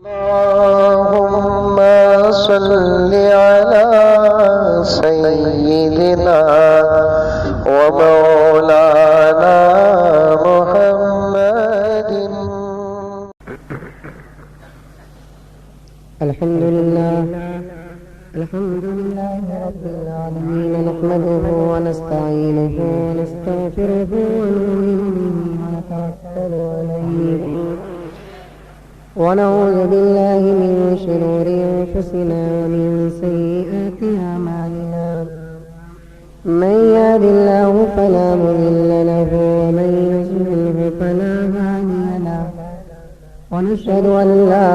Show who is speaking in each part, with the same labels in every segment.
Speaker 1: اللهم صل على سيدنا ومولانا محمد.
Speaker 2: الحمد لله رب العالمين، نحمده ونستعينه ونستغفره ونؤمن به ونتوكل عليه ونعوذ بالله من شرور أنفسنا ومن سيئات أعمالنا. من يهد الله فلا مضل له ومن يضلل فلا هادي له، ونشهد أن لا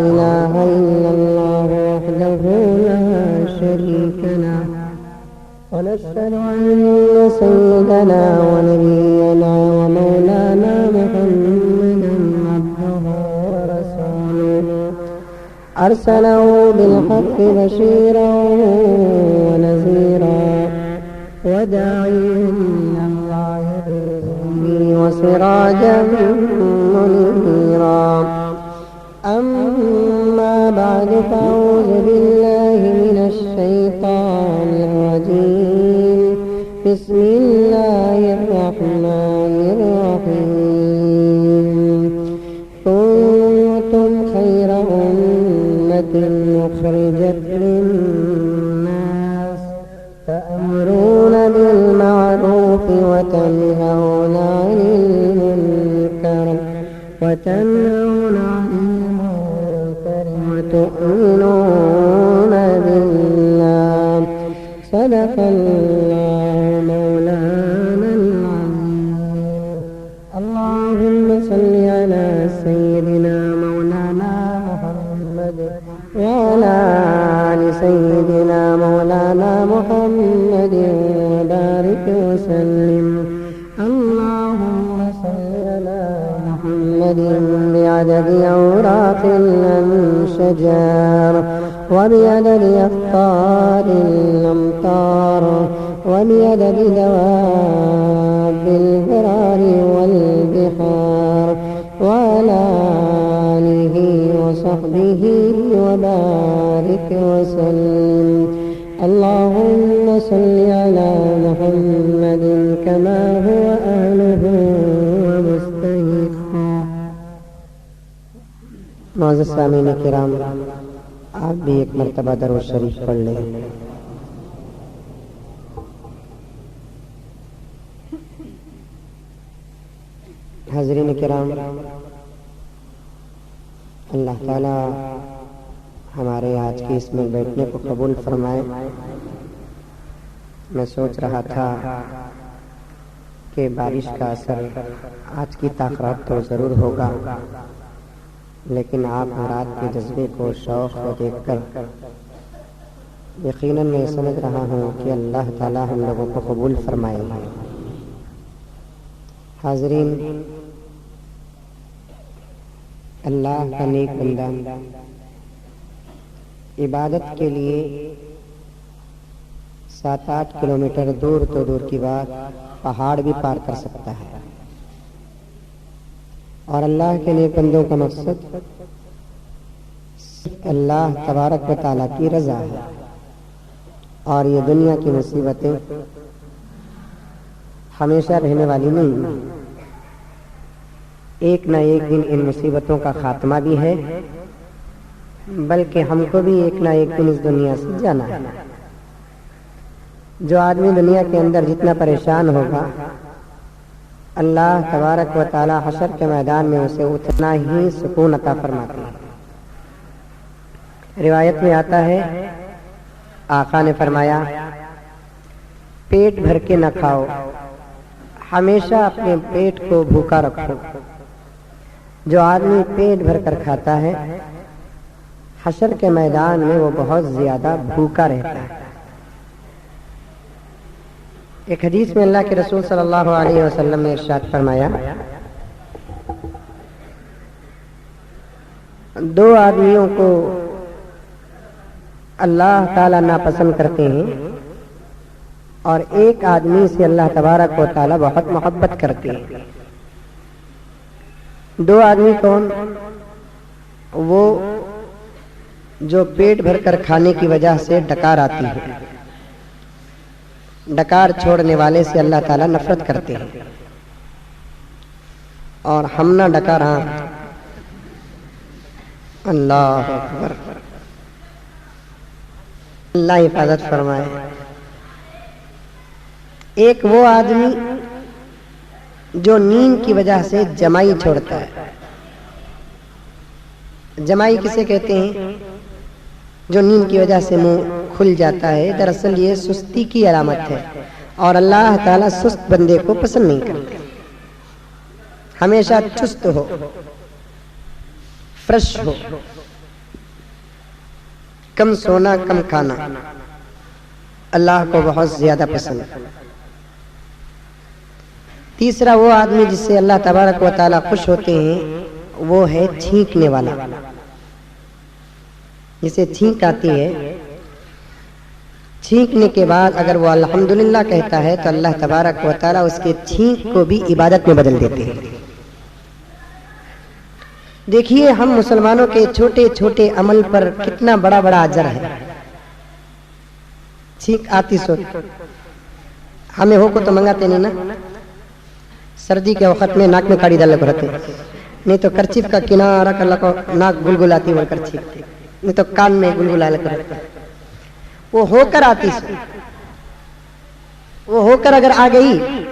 Speaker 2: إله إلا الله وحده لا شريك له، ونشهد أن سيدنا ونبينا ومولانا محمدا عبده ورسوله، أرسله بالحق بشيرا ونذيرا وداعيا إلى الله بإذنه وسراجا منيرا. أما بعد، فأعوذ بالله من الشيطان الرجيم. بسم الله الرحمن الرحيم. كنتم خير أمة أخرجت للناس تأمرون بالمعروف وتنهون عن المنكر وتؤمنون بالله. صدق الله مولانا العظيم. اللهم صل على سيدنا مولانا محمد وعلى آل سيدنا مولانا محمد وبارك وسلم. اللهم صل على محمد بعدد أوراق الأشجار وبعدد أقطار الأمطار وبعدد دواب البرار والبحار وعلى آله وصحبه وبارك وسلم. اللهم صل على محمد كما هو أهله ومستحقه. معزز سامعین کرام، آپ بھی ایک مرتبہ درود شریف پڑھ لیں. حاضرین کرام، اللہ تعالی ہمارے آج کے اس میں بیٹھنے کو قبول فرمائے. میں سوچ رہا تھا کہ بارش کا اثر آج کی تاخیرات تو ضرور ہوگا، لیکن آپ مراد کے جذبے کو، شوق کو دیکھ کر یقیناً میں سمجھ رہا ہوں کہ اللہ تعالی ہم لوگوں کو قبول فرمائے. حاضرین، اللہ کا نیک بندہ عبادت کے لیے 7-8 کلومیٹر دور تو دور کی بات پہاڑ بھی پار کر سکتا ہے. اور اللہ کے نیک بندوں کا مقصد اللہ تبارک و تعالیٰ کی رضا ہے. اور یہ دنیا کی مصیبتیں ہمیشہ رہنے والی نہیں، ایک نہ ایک دن ان مصیبتوں کا خاتمہ بھی ہے، بلکہ ہم کو بھی ایک نہ ایک دن اس دنیا سے جانا ہے. جو آدمی دنیا کے اندر جتنا پریشان ہوگا، اللہ تبارک و تعالی حشر کے میدان میں اسے اتنا ہی سکون عطا فرماتے ہیں. روایت میں آتا ہے، آقا نے فرمایا، پیٹ بھر کے نہ کھاؤ، ہمیشہ اپنے پیٹ کو بھوکا رکھو. جو آدمی پیٹ بھر کر کھاتا ہے، حشر کے میدان میں وہ بہت زیادہ بھوکا رہتا ہے. ایک حدیث میں اللہ کے رسول صلی اللہ علیہ وسلم نے ارشاد فرمایا، 2 آدمیوں کو اللہ تعالیٰ ناپسند کرتے ہیں اور ایک آدمی سے اللہ تبارک و تعالیٰ بہت محبت کرتے ہیں. 2 آدمی کون؟ وہ جو پیٹ بھر کر کھانے کی وجہ سے ڈکار آتی ہے، ڈکار چھوڑنے والے سے اللہ تعالیٰ نفرت کرتے ہیں، اور ہم نہ ڈکار ہاں اللہ اکبر، اللہ حفاظت فرمائے۔ ایک وہ آدمی جو نیند کی وجہ سے جمائی چھوڑتا ہے۔ جمائی کسے کہتے ہیں؟ جو نیند کی وجہ سے منہ کھل جاتا ہے۔ دراصل یہ سستی کی علامت ہے، اور اللہ تعالیٰ سست بندے کو پسند نہیں کرتے۔ ہمیشہ چست ہو، فریش ہو، کم سونا کم کھانا اللہ کو بہت زیادہ پسند ہے۔ تیسرا وہ آدمی جس سے اللہ تبارک و تعالیٰ خوش ہوتے ہیں وہ ہے چھینکنے والا۔ جسے چھینک آتی ہے، چھینکنے کے بعد اگر وہ الحمدللہ کہتا ہے تو اللہ تبارک و تعالیٰ اس کے چھینک کو بھی عبادت میں بدل دیتے ہیں۔ دیکھیے ہم مسلمانوں کے چھوٹے چھوٹے عمل پر کتنا بڑا بڑا اجر ہے۔ چھینک آتی سو ہمیں ہو کو تو منگاتے نہیں نا، سردی کے وقت میں ناک میں کاڑی ڈال کو رہتے، نہیں تو کرچیف کا کنارہ کر لگو ناک گلگلاتی وہ کرچیف، نہیں تو کان میں گلگلا لگا رہتا۔ وہ ہو کر آتی سو، وہ ہو کر اگر آ گئی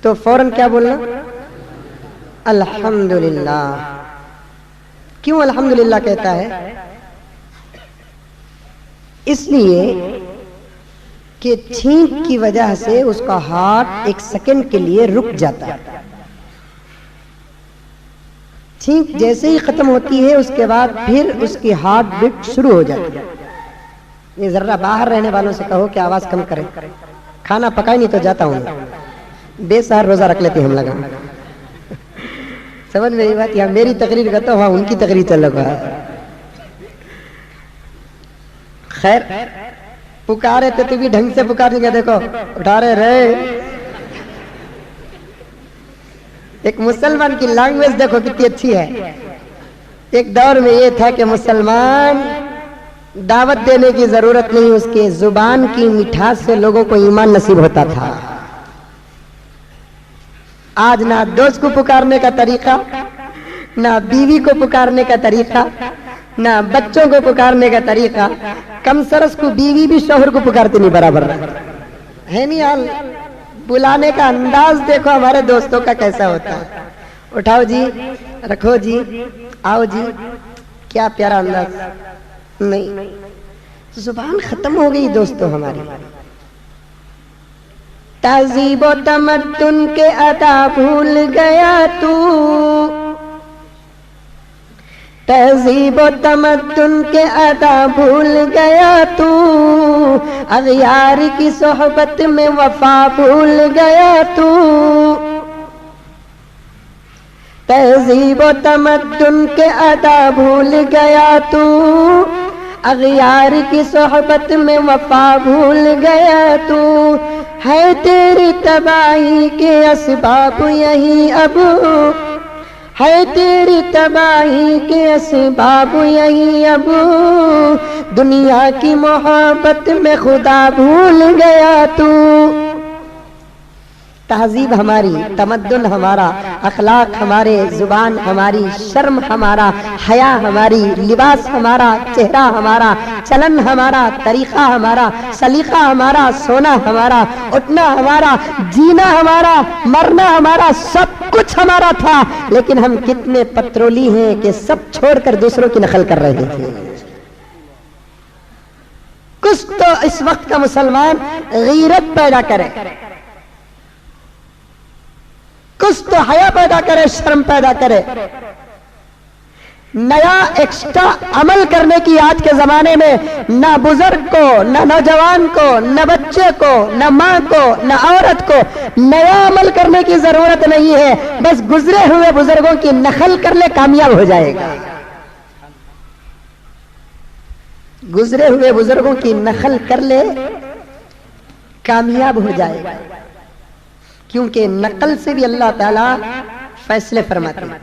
Speaker 2: تو فوراً کیا بولنا؟ الحمدللہ۔ کیوں الحمدللہ کہتا ہے؟ اس لیے کہ چھینک کی وجہ سے اس کا ہارٹ ایک سیکنڈ کے لیے رک جاتا ہے۔ چھینک جیسے ہی ختم ہوتی ہے اس کے بعد پھر اس کی ہارٹ بیٹ شروع ہو جاتی ہے۔ یہ ذرا باہر رہنے والوں سے کہو کہ آواز کم کریں، کھانا پکائی نہیں تو جاتا ہوں، بے سہر روزہ رکھ لیتے ہم لگا۔ سمجھ میری بات؟ یا میری تقریر کرتا ہوں ان کی تقریر چل رہا ہے۔ خیر پکارے تو بھی ڈھنگ سے پکارنے کا، دیکھو اٹھا رہے۔ ایک مسلمان کی لینگویج دیکھو کتنی اچھی ہے۔ ایک دور میں یہ تھا کہ مسلمان دعوت دینے کی ضرورت نہیں، اس کے زبان کی مٹھاس سے لوگوں کو ایمان نصیب ہوتا تھا۔ آج نہ دوست کو پکارنے کا طریقہ، نہ بیوی کو پکارنے کا طریقہ، نہ بچوں کو پکارنے کا طریقہ، کم سرس کو بیوی بھی شوہر کو پکارتے نہیں برابر ہے نہیں حال۔ بلانے کا انداز دیکھو ہمارے دوستوں کا کیسا ہوتا ہے۔ اٹھاؤ جی، رکھو جی، آؤ جی، کیا پیارا انداز۔ نہیں، زبان ختم ہو گئی دوستوں ہماری۔ تہذیب و تمدن کے ادا بھول گیا تو، تہذیب و تمدن کے ادا بھول گیا تو، اغیار کی صحبت میں وفا بھول گیا تو، تہذیب و تمدن کے ادا بھول گیا تو، اغیار کی صحبت میں وفا بھول گیا تو، ہے تیری تباہی کے اسباب یہی اب، ہے تیری تباہی کے اسباب یہی اب، دنیا کی محبت میں خدا بھول گیا تو۔ تہذیب ہماری، تمدن ہمارا، اخلاق ہمارے، زبان ہماری، شرم ہمارا، حیا ہماری، لباس ہمارا، چہرہ ہمارا، چلن ہمارا، طریقہ ہمارا، سلیقہ ہمارا، سونا ہمارا، اٹھنا ہمارا، جینا ہمارا، مرنا ہمارا، سب کچھ ہمارا تھا، لیکن ہم کتنے پترولی ہیں کہ سب چھوڑ کر دوسروں کی نقل کر رہے ہیں۔ کچھ تو اس وقت کا مسلمان غیرت پیدا کرے، کچھ تو حیا پیدا کرے، شرم پیدا کرے، نیا ایکسٹرا عمل کرنے کی آج کے زمانے میں نہ بزرگ کو، نہ نوجوان کو، نہ بچے کو، نہ ماں کو، نہ عورت کو نیا عمل کرنے کی ضرورت نہیں ہے، بس گزرے ہوئے بزرگوں کی نقل کر لے، کامیاب ہو جائے گا۔ گزرے ہوئے بزرگوں کی نقل کر لے، کامیاب ہو جائے گا، کیونکہ نقل سے بھی اللہ تعالیٰ فیصلے فرماتے ہیں۔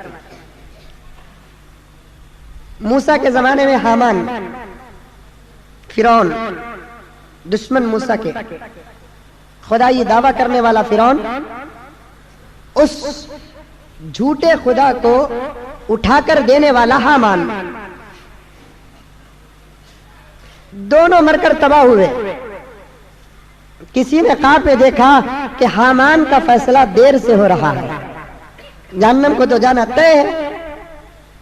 Speaker 2: موسیٰ کے زمانے میں حامان فرعون دشمن موسیٰ کے خدائی دعویٰ کرنے والا فرعون اس جھوٹے خدا کو اٹھا کر دینے والا حامان دونوں مر کر تباہ ہوئے. کسی نے خواب میں دیکھا کہ حامان کا فیصلہ دیر سے ہو رہا ہے. جہنم کو تو جانا طے ہے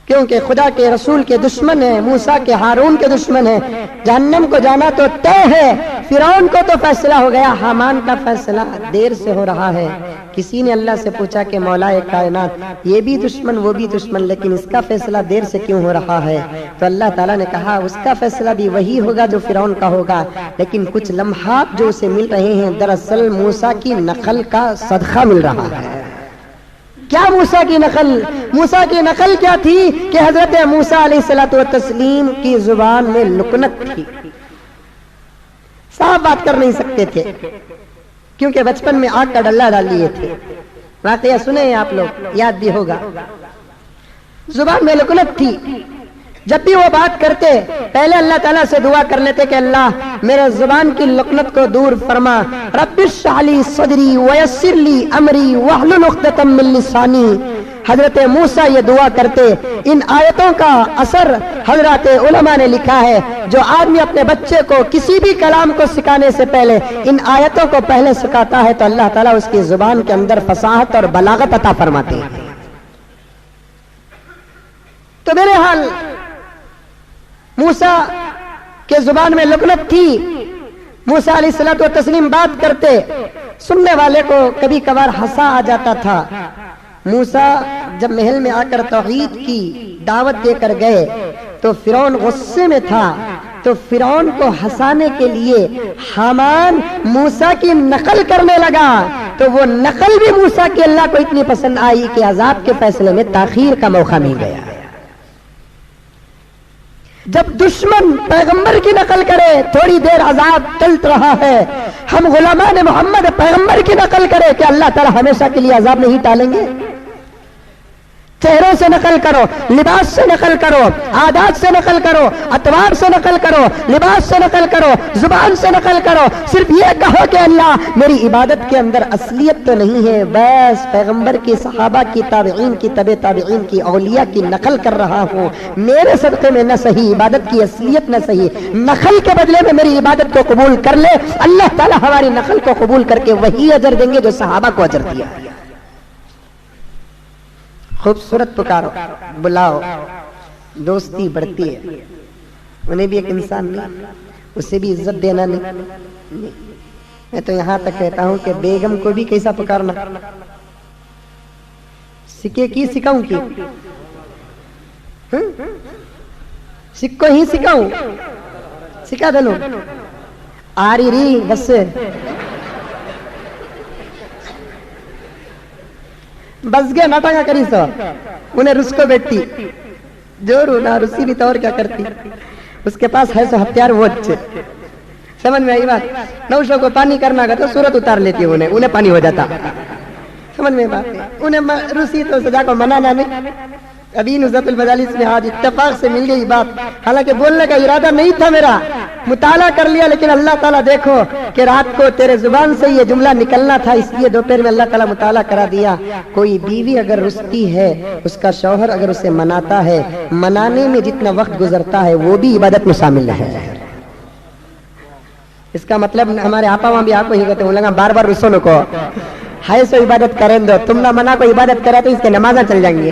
Speaker 2: کیونکہ خدا کے رسول کے دشمن ہیں, موسیٰ کے ہارون کے دشمن ہیں. جہنم کو جانا تو طے ہے. فرعون کو تو فیصلہ ہو گیا, حامان کا فیصلہ دیر سے ہو رہا ہے. کسی نے اللہ سے پوچھا کہ مولا کائنات یہ بھی دشمن وہ بھی دشمن, لیکن اس کا فیصلہ دیر سے کیوں ہو رہا ہے؟ تو اللہ تعالیٰ نے کہا اس کا فیصلہ بھی وہی ہوگا جو فرعون کا ہوگا, لیکن کچھ لمحات جو اسے مل رہے ہیں دراصل موسیٰ کی نقل کا صدقہ مل رہا ہے. کیا موسیٰ کی نقل؟ موسیٰ کی نقل کیا تھی کہ حضرت موسیٰ علیہ الصلوۃ والتسلیم کی زبان میں لکنت تھی, صاف بات کر نہیں سکتے تھے کیونکہ بچپن میں آگ کا ڈلہ ڈال لیے تھے. واقعہ سنے ہیں آپ لوگ, یاد بھی ہوگا. زبان میں لکنت تھی. جب بھی وہ بات کرتے پہلے اللہ تعالیٰ سے دعا کر لیتے کہ اللہ میرے زبان کی لکنت کو دور فرما. رب اشرح لی صدری ویسر لی امری واحلل عقدۃ من لسانی. حضرت موسیٰ یہ دعا کرتے. ان آیتوں کا اثر حضرات علماء نے لکھا ہے, جو آدمی اپنے بچے کو کسی بھی کلام کو سکھانے سے پہلے ان آیتوں کو پہلے سکھاتا ہے تو اللہ تعالیٰ اس کی زبان کے اندر فصاحت اور بلاغت عطا فرماتے ہیں. تو میرے حال موسیٰ کے زبان میں لکنت تھی. موسیٰ علیہ الصلوۃ والتسلیم بات کرتے, سننے والے کو کبھی کبھار ہنسا آ جاتا تھا. موسیٰ جب محل میں آ کر توحید کی دعوت دے کر گئے تو فرعون غصے میں تھا, تو فرعون کو ہنسانے کے لیے حامان موسیٰ کی نقل کرنے لگا. تو وہ نقل بھی موسیٰ کی اللہ کو اتنی پسند آئی کہ عذاب کے فیصلے میں تاخیر کا موقع مل گیا. جب دشمن پیغمبر کی نقل کرے تھوڑی دیر عذاب ٹلت رہا ہے, ہم غلامان محمد پیغمبر کی نقل کرے کہ اللہ تعالی ہمیشہ کے لیے عذاب نہیں ٹالیں گے. چہروں سے نقل کرو, لباس سے نقل کرو, عادات سے نقل کرو, اطوار سے نقل کرو, لباس سے نقل کرو, زبان سے نقل کرو, صرف یہ کہو کہ اللہ میری عبادت کے اندر اصلیت تو نہیں ہے, بس پیغمبر کی, صحابہ کی, تابعین کی, تبع تابعین کی, اولیاء کی نقل کر رہا ہوں. میرے صدقے میں نہ صحیح عبادت کی اصلیت نہ صحیح, نقل کے بدلے میں میری عبادت کو قبول کر لے. اللہ تعالیٰ ہماری نقل کو قبول کر کے وہی اجر دیں گے جو صحابہ کو اجر دیا. خوبصورت پکارو, بلاؤ, دوستی بڑھتی ہے. انہیں بھی ایک انسان نہیں, اسے بھی عزت دینا نہیں. میں تو یہاں تک کہتا ہوں کہ بیگم کو بھی کیسا پکارنا, سکے کی سکھاؤں کی, سکو ہی سکھاؤں, سکھا دلو آری ری بس. بس گیا ناٹا کری سو انہیں رس کو بیٹھتی جو رونا رسی بھی تو اور کیا کرتی. اس کے پاس ہے سو ہتھیار وہ اچھے. سمجھ میں آئی بات؟ نوشوں کو پانی کرنا گا تو صورت اتار لیتی انہیں پانی ہو جاتا. سمجھ میں بات ہے؟ انہیں رسی تو سجا کو منانا نہیں. ابھی نزت المجالس میں آج اتفاق سے مل گئی بات, حالانکہ بولنے کا ارادہ نہیں تھا میرا, مطالعہ کر لیا, لیکن اللہ تعالیٰ دیکھو کہ رات کو تیرے زبان سے یہ جملہ نکلنا تھا, اس لیے دوپہر میں اللہ تعالیٰ مطالعہ کرا دیا. کوئی بیوی اگر رستی ہے, اس کا شوہر اگر اسے مناتا ہے, منانے میں جتنا وقت گزرتا ہے وہ بھی عبادت میں شامل ہے. اس کا مطلب ہمارے آپا وہاں بھی آپ کو ہی کہتے ہیں لگا بار بار رسولوں کو ہے سو عبادت کریں دو, تم نہ منا کو عبادت کرے تو اس کے نمازیں چل جائیں گی.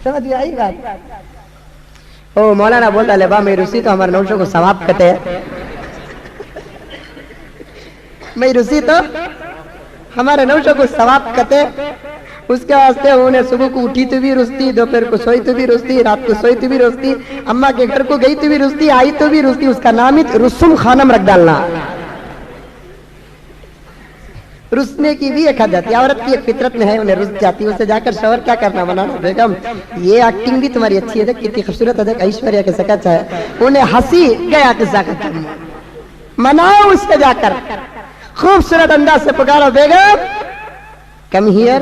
Speaker 2: سمجھ میں آئی بات؟ او مولانا بولتا لے با میں رسی تو ہمارے نوشوں کو ثواب کہتے ہیں. میں رسی تو ہمارے نوشوں کو ثواب کہتے. اس کے واسطے انہیں صبح کو اٹھی تو بھی رستی, دوپہر کو سوئی تو بھی رستی, رات کو سوئی تو بھی رستی, اماں کے گھر کو گئی تو بھی رستی, آئی تو بھی رستی. اس کا نام ہی رسم خانم رکھ ڈالنا. رسنے کی بھی ایک حد جاتی ہے, عورت کی ایک فطرت میں ہے انہیں رس جاتی. اسے جا کر شوہر کیا کرنا, منانا, بیگم یہ ایکٹنگ بھی تمہاری اچھی ہے, دیکھ کتنی خوبصورت ہے, دیکھ ایشوریا کے سکچ ہے. انہیں ہنسی گیا قصہ ختم. مناؤ اس سے جا کر, خوبصورت انداز سے پکارو, بیگم کم ہیئر.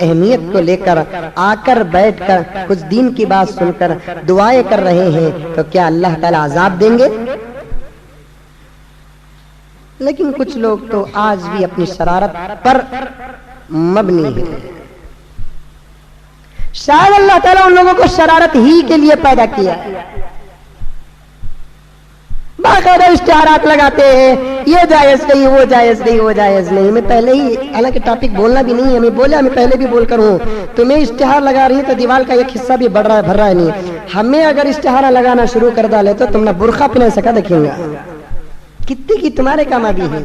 Speaker 2: اہمیت کو لے کر آ کر بیٹھ کر کچھ دین کی بات سن کر دعائیں کر رہے ہیں تو کیا اللہ تعالیٰ عذاب دیں گے؟ لیکن کچھ لوگ تو آج بھی اپنی شرارت پر مبنی ہے. شاید اللہ تعالیٰ ان لوگوں کو شرارت ہی کے لیے پیدا کیا ہے. باقاعدہ اشتہارات لگاتے ہیں یہ جائز نہیں وہ جائز نہیں وہ جائز نہیں. میں پہلے ہی حالانکہ ٹاپک بولنا بھی نہیں ہے میں بولا میں پہلے بھی بول کر ہوں تمہیں اشتہار لگا رہی ہے تو دیوال کا ایک حصہ بھی بڑھ رہا ہے بھر رہا ہے نہیں. ہمیں اگر اشتہار لگانا شروع کر ڈالے تو تم نہ برقع پہن سکا دیکھیں گا کتنی کی تمہارے کام آدھی ہے.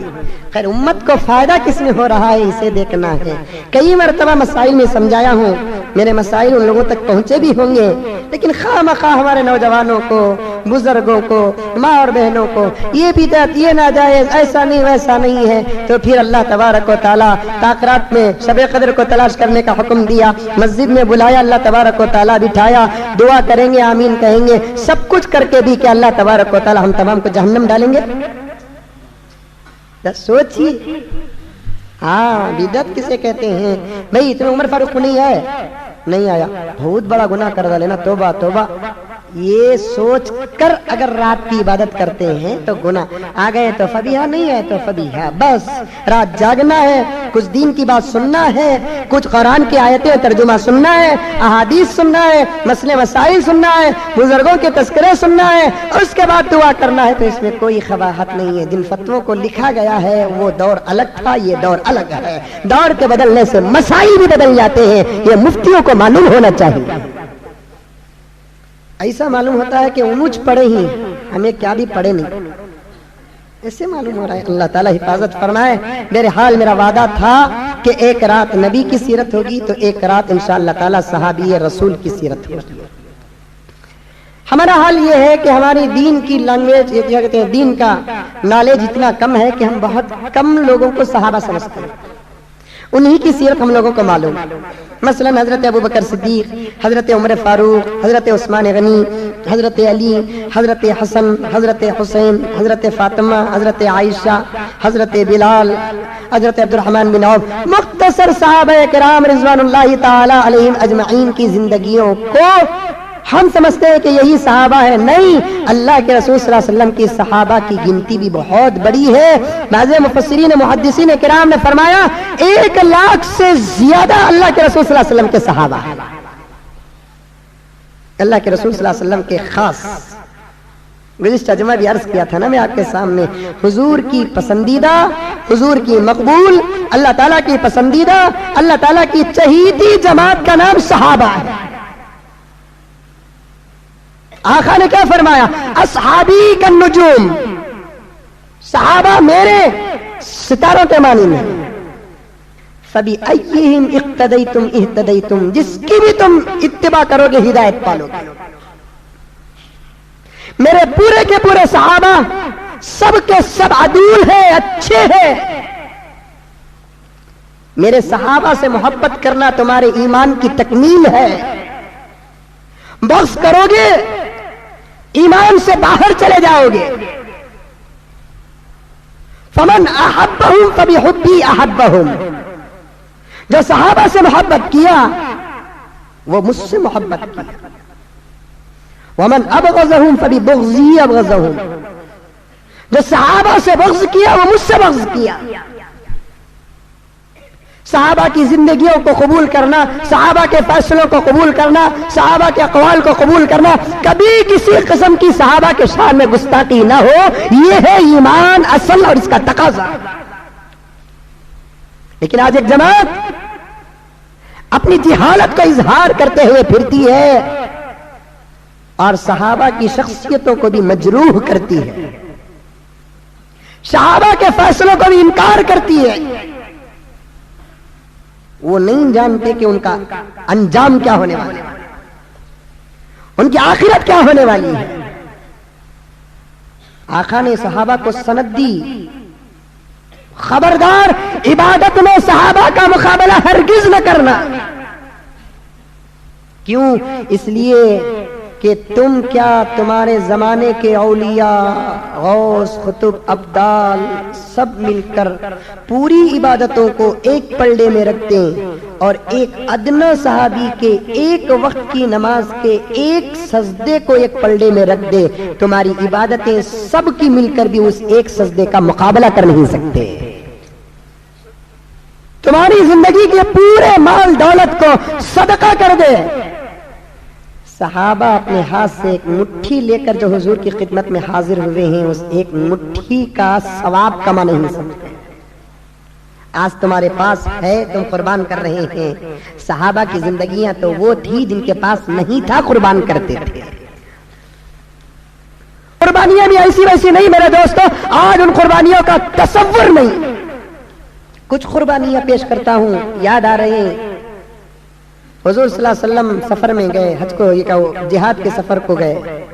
Speaker 2: خیر امت کو فائدہ کس میں ہو رہا ہے اسے دیکھنا ہے. کئی مرتبہ مسائل میں سمجھایا ہوں میرے مسائل ان لوگوں تک پہنچے بھی ہوں گے لیکن خواہ مخواہ ہمارے نوجوانوں کو بزرگوں کو ماں اور بہنوں کو یہ بدعت یہ ناجائز ایسا نہیں ویسا نہیں ہے تو پھر اللہ تبارک و تعالیٰ تاخرات میں شب قدر کو تلاش کرنے کا حکم دیا. مسجد میں بلایا اللہ تبارک و تعالیٰ بٹھایا دعا کریں گے آمین کہیں گے سب کچھ کر کے بھی کہ اللہ تبارک و تعالیٰ ہم تمام کو جہنم ڈالیں گے؟ سوچیے. ہاں بدعت کسے کہتے ہیں بھائی اتنا عمر فاروق نہیں ہے نہیں آیا بہت بڑا گناہ کر ڈالے نا توبہ توبہ. یہ سوچ کر اگر رات کی عبادت کرتے ہیں تو گناہ آ گئے تو فبیہا نہیں ہے تو فبیہا. بس رات جاگنا ہے کچھ دین کی بات سننا ہے کچھ قرآن کی آیتیں ترجمہ سننا ہے احادیث سننا ہے مسئلے مسائل سننا ہے بزرگوں کے تذکرے سننا ہے اس کے بعد دعا کرنا ہے. تو اس میں کوئی قباحت نہیں ہے. جن فتووں کو لکھا گیا ہے وہ دور الگ تھا یہ دور الگ ہے. دور کے بدلنے سے مسائل بھی بدل جاتے ہیں یہ مفتیوں کو معلوم ہونا چاہیے. ایسا معلوم ہوتا ہے کہ انوچ پڑے ہی ہمیں کیا بھی پڑے نہیں ایسے معلوم ہو رہا ہے. اللہ تعالیٰ حفاظت فرمائے. میرے حال میرا وعدہ تھا کہ ایک رات نبی کی سیرت ہوگی تو ایک رات انشاءاللہ تعالیٰ صحابی رسول کی سیرت ہوگی. ہمارا حال یہ ہے کہ ہماری دین کی لینگویج کہتے ہیں دین کا نالج اتنا کم ہے کہ ہم بہت کم لوگوں کو صحابہ سمجھتے ہیں. انہی کی سیرت ہم لوگوں کو معلوم. مثلا حضرت ابو بکر صدیق حضرت عمر فاروق حضرت عثمان غنی حضرت علی حضرت حسن حضرت حسین حضرت فاطمہ حضرت عائشہ حضرت بلال حضرت عبد الرحمن بن عوف مختصر صحابہ کرام رضوان اللہ تعالی علیہم اجمعین کی زندگیوں کو ہم سمجھتے ہیں کہ یہی صحابہ ہے. نہیں اللہ کے رسول صلی اللہ علیہ وسلم کی صحابہ کی گنتی بھی بہت بڑی ہے. بعض مفسرین محدثین کرام نے فرمایا 1,00,000 سے زیادہ اللہ کے رسول صلی اللہ علیہ وسلم کے صحابہ ہیں. اللہ کے رسول صلی اللہ علیہ وسلم کے خاص گزشتہ جمعہ بھی عرض کیا تھا نا میں آپ کے سامنے حضور کی پسندیدہ حضور کی مقبول اللہ تعالیٰ کی پسندیدہ اللہ تعالیٰ کی چہیتی جماعت کا نام صحابہ ہے. آقا نے کیا فرمایا اصحابی کالنجوم صحابہ میرے ستاروں کے معنی میں فبأیہم اقتدیتم اہتدیتم جس کی بھی تم اتباع کرو گے ہدایت پالو گے. میرے پورے کے پورے صحابہ سب کے سب عدول ہیں اچھے ہیں. میرے صحابہ سے محبت کرنا تمہارے ایمان کی تکمیل ہے. بغض کرو گے ایمان سے باہر چلے جاؤ گے. فمن احبہم فبحبی احبہم جو صحابہ سے محبت کیا وہ مجھ سے محبت کیا. ومن ابغضہم فببغضی ابغضہم جو صحابہ سے بغض کیا وہ مجھ سے بغض کیا. صحابہ کی زندگیوں کو قبول کرنا صحابہ کے فیصلوں کو قبول کرنا صحابہ کے اقوال کو قبول کرنا کبھی کسی قسم کی صحابہ کے شان میں گستاخی نہ ہو یہ ہے ایمان اصل اور اس کا تقاضا. لیکن آج ایک جماعت اپنی جہالت کا اظہار کرتے ہوئے پھرتی ہے اور صحابہ کی شخصیتوں کو بھی مجروح کرتی ہے صحابہ کے فیصلوں کو بھی انکار کرتی ہے. وہ نہیں جانتے کہ ان کا انجام کیا ہونے والا ہے ان کی آخرت کیا ہونے والی ہے. آقا نے صحابہ کو سند دی خبردار عبادت میں صحابہ کا مقابلہ ہرگز نہ کرنا. کیوں؟ اس لیے کہ تم کیا تمہارے زمانے کے اولیاء غوث قطب ابدال سب مل کر پوری عبادتوں کو ایک پلڑے میں رکھتے ہیں اور ایک ادنا صحابی کے ایک وقت کی نماز کے ایک سجدے کو ایک پلڑے میں رکھ دے، تمہاری عبادتیں سب کی مل کر بھی اس ایک سجدے کا مقابلہ کر نہیں سکتے۔ تمہاری زندگی کے پورے مال دولت کو صدقہ کر دے، صحابہ اپنے ہاتھ سے ایک مٹھی لے کر جو حضور کی خدمت میں حاضر ہوئے ہیں اس ایک مٹھی کا ثواب کما نہیں سکتے۔ آج تمہارے پاس ہے، تم قربان کر رہے ہیں، صحابہ کی زندگیاں تو وہ تھی جن کے پاس نہیں تھا، قربان کرتے تھے۔ قربانیاں بھی ایسی ویسی نہیں میرے دوستو، آج ان قربانیوں کا تصور نہیں۔ کچھ قربانیاں پیش کرتا ہوں، یاد آ رہے ہیں، حضور صلی اللہ علیہ وسلم سفر میں گئے، حج کو یہ کہو جہاد کے سفر کو گئے،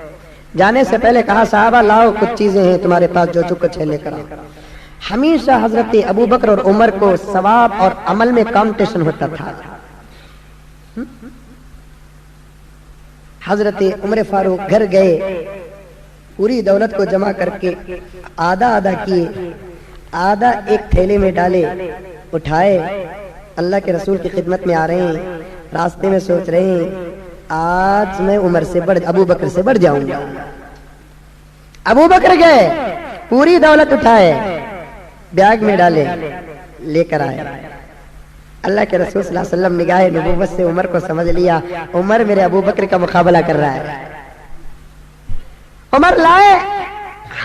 Speaker 2: جانے سے پہلے کہا صحابہ لاؤ کچھ چیزیں ہیں تمہارے پاس جو کچھ ہے لے کر آؤ۔ ہمیشہ حضرت ابو بکر اور عمر کو ثواب اور عمل میں کمپٹیشن ہوتا تھا۔ حضرت عمر فاروق گھر گئے، پوری دولت کو جمع کر کے آدھا آدھا کیے، آدھا ایک تھیلے میں ڈالے، اٹھائے، اللہ کے رسول کی خدمت میں آ رہے ہیں، راستے میں سوچ رہے ہیں آج میں عمر سے ابو بکر سے بڑھ جاؤں گا۔ ابو بکر گئے، پوری دولت اٹھائے، بیگ میں ڈالے، لے کر آئے۔ اللہ کے رسول صلی اللہ علیہ وسلم نگاہ نبوت سے عمر کو سمجھ لیا، عمر میرے ابو بکر کا مقابلہ کر رہا ہے۔ عمر لائے؟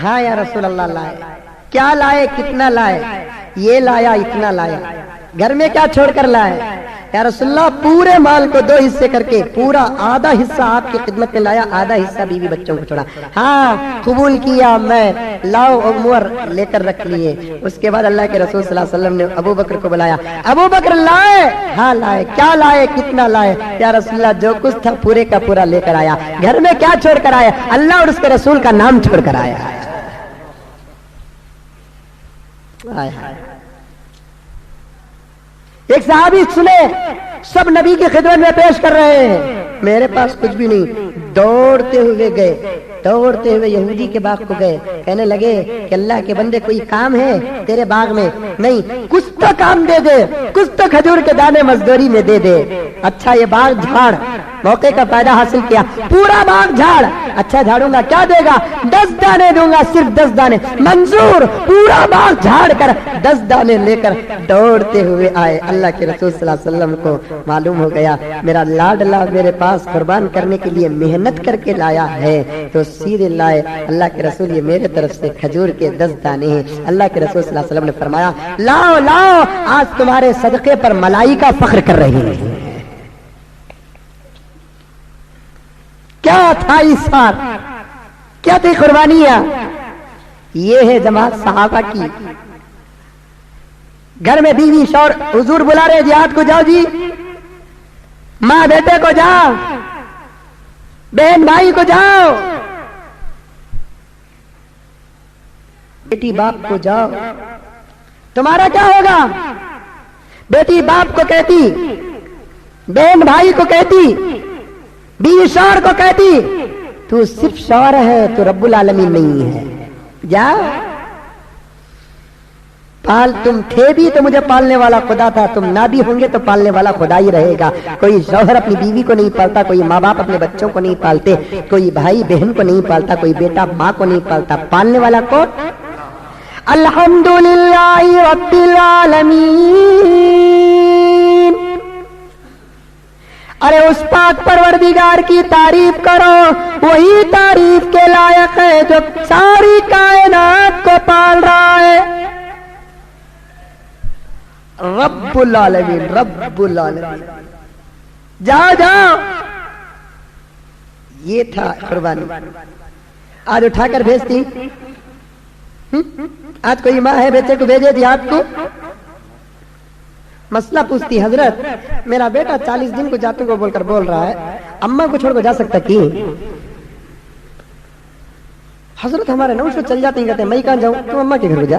Speaker 2: ہاں یا رسول اللہ لائے۔ کیا لائے؟ کتنا لائے؟ یہ لایا، اتنا لایا۔ گھر میں کیا چھوڑ کر لائے؟ یا رسول اللہ پورے مال کو دو حصے کر کے پورا آدھا حصہ آپ کی خدمت میں لایا، آدھا حصہ بیوی بچوں کو چھوڑا۔ ہاں قبول کیا، میں لاؤ عمر لے کر رکھ لیے۔ اس کے بعد اللہ کے رسول صلی اللہ علیہ وسلم نے ابو بکر کو بلایا، ابو بکر لائے؟ ہاں لائے۔ کیا لائے؟ کتنا لائے؟ یا رسول اللہ جو کچھ تھا پورے کا پورا لے کر آیا۔ گھر میں کیا چھوڑ کر آیا؟ اللہ اور اس کے رسول کا نام چھوڑ کر آیا۔ ایک صحابی سنے سب نبی کی خدمت میں پیش کر رہے ہیں، میرے پاس کچھ بھی نہیں، دوڑتے ہوئے گئے، دوڑتے ہوئے یہودی کے باغ کو گئے، کہنے لگے کہ اللہ کے بندے کوئی کام ہے تیرے باغ میں؟ نہیں، کچھ تو کام دے دے، کچھ تو کھجور کے دانے مزدوری میں دے دے۔ اچھا یہ باغ جھاڑ، موقع کا فائدہ حاصل کیا، پورا باغ جھاڑ۔ اچھا جھاڑوں گا، کیا دے گا؟ 10 دانے دوں گا، صرف 10 دانے۔ منظور، پورا باغ جھاڑ کر 10 دانے لے کر دوڑتے ہوئے آئے۔ اللہ کے رسول صلی اللہ علیہ وسلم کو معلوم ہو گیا میرا لاڈلا میرے پاس قربان کرنے کے لیے محنت کر کے لایا ہے، تو سیدھے لائے۔ اللہ کے رسول یہ میرے طرف سے کھجور کے 10 دانے ہیں۔ اللہ کے رسول صلی اللہ علیہ وسلم نے فرمایا لاؤ لاؤ، آج تمہارے صدقے پر ملائکہ فخر کر رہی ہیں۔ کیا تھا اس بار؟ کیا تھی قربانیاں؟ یہ ہے جماعت صحابہ کی۔ گھر میں بیوی شوہر حضور بلا رہے جہاد کو، جاؤ جی، ماں بیٹے کو جاؤ، بہن بھائی کو جاؤ، بیٹی باپ کو جاؤ۔ تمہارا کیا ہوگا؟ بیٹی باپ کو کہتی، بہن بھائی کو کہتی، بیوی شوہر کو کہتی تو صرف شوہر ہے، تو رب العالمین نہیں ہے۔ جاؤ، تم تھے بھی تو مجھے پالنے والا خدا تھا، تم نہ بھی ہوں گے تو پالنے والا خدا ہی رہے گا۔ کوئی شوہر اپنی بیوی کو نہیں پالتا، کوئی ماں باپ اپنے بچوں کو نہیں پالتے، کوئی بھائی بہن کو نہیں پالتا، کوئی بیٹا ماں کو نہیں پالتا، پالنے والا کون؟ الحمدللہ رب العالمین۔ ارے اس پاک پروردگار کی تعریف کرو، وہی تعریف کے لائق ہے جو ساری کائنات کو پال رہا ہے۔ رب العالمین، رب العالمین۔ جاؤ جاؤ، یہ تھا قربانی۔ آج اٹھا کر بھیجتی، آج کوئی ماں ہے بیٹے کو بھیجے جہاد کو، مسئلہ پوچھتی حضرت میرا بیٹا 40 دن کو جاتے کو بول کر بول رہا ہے، اماں کو چھوڑ کو جا سکتا کی؟ حضرت ہمارے نوش چل جاتے ہیں، کہتے ہیں میں کہاں جاؤں، تم اماں کے گھر کو جا۔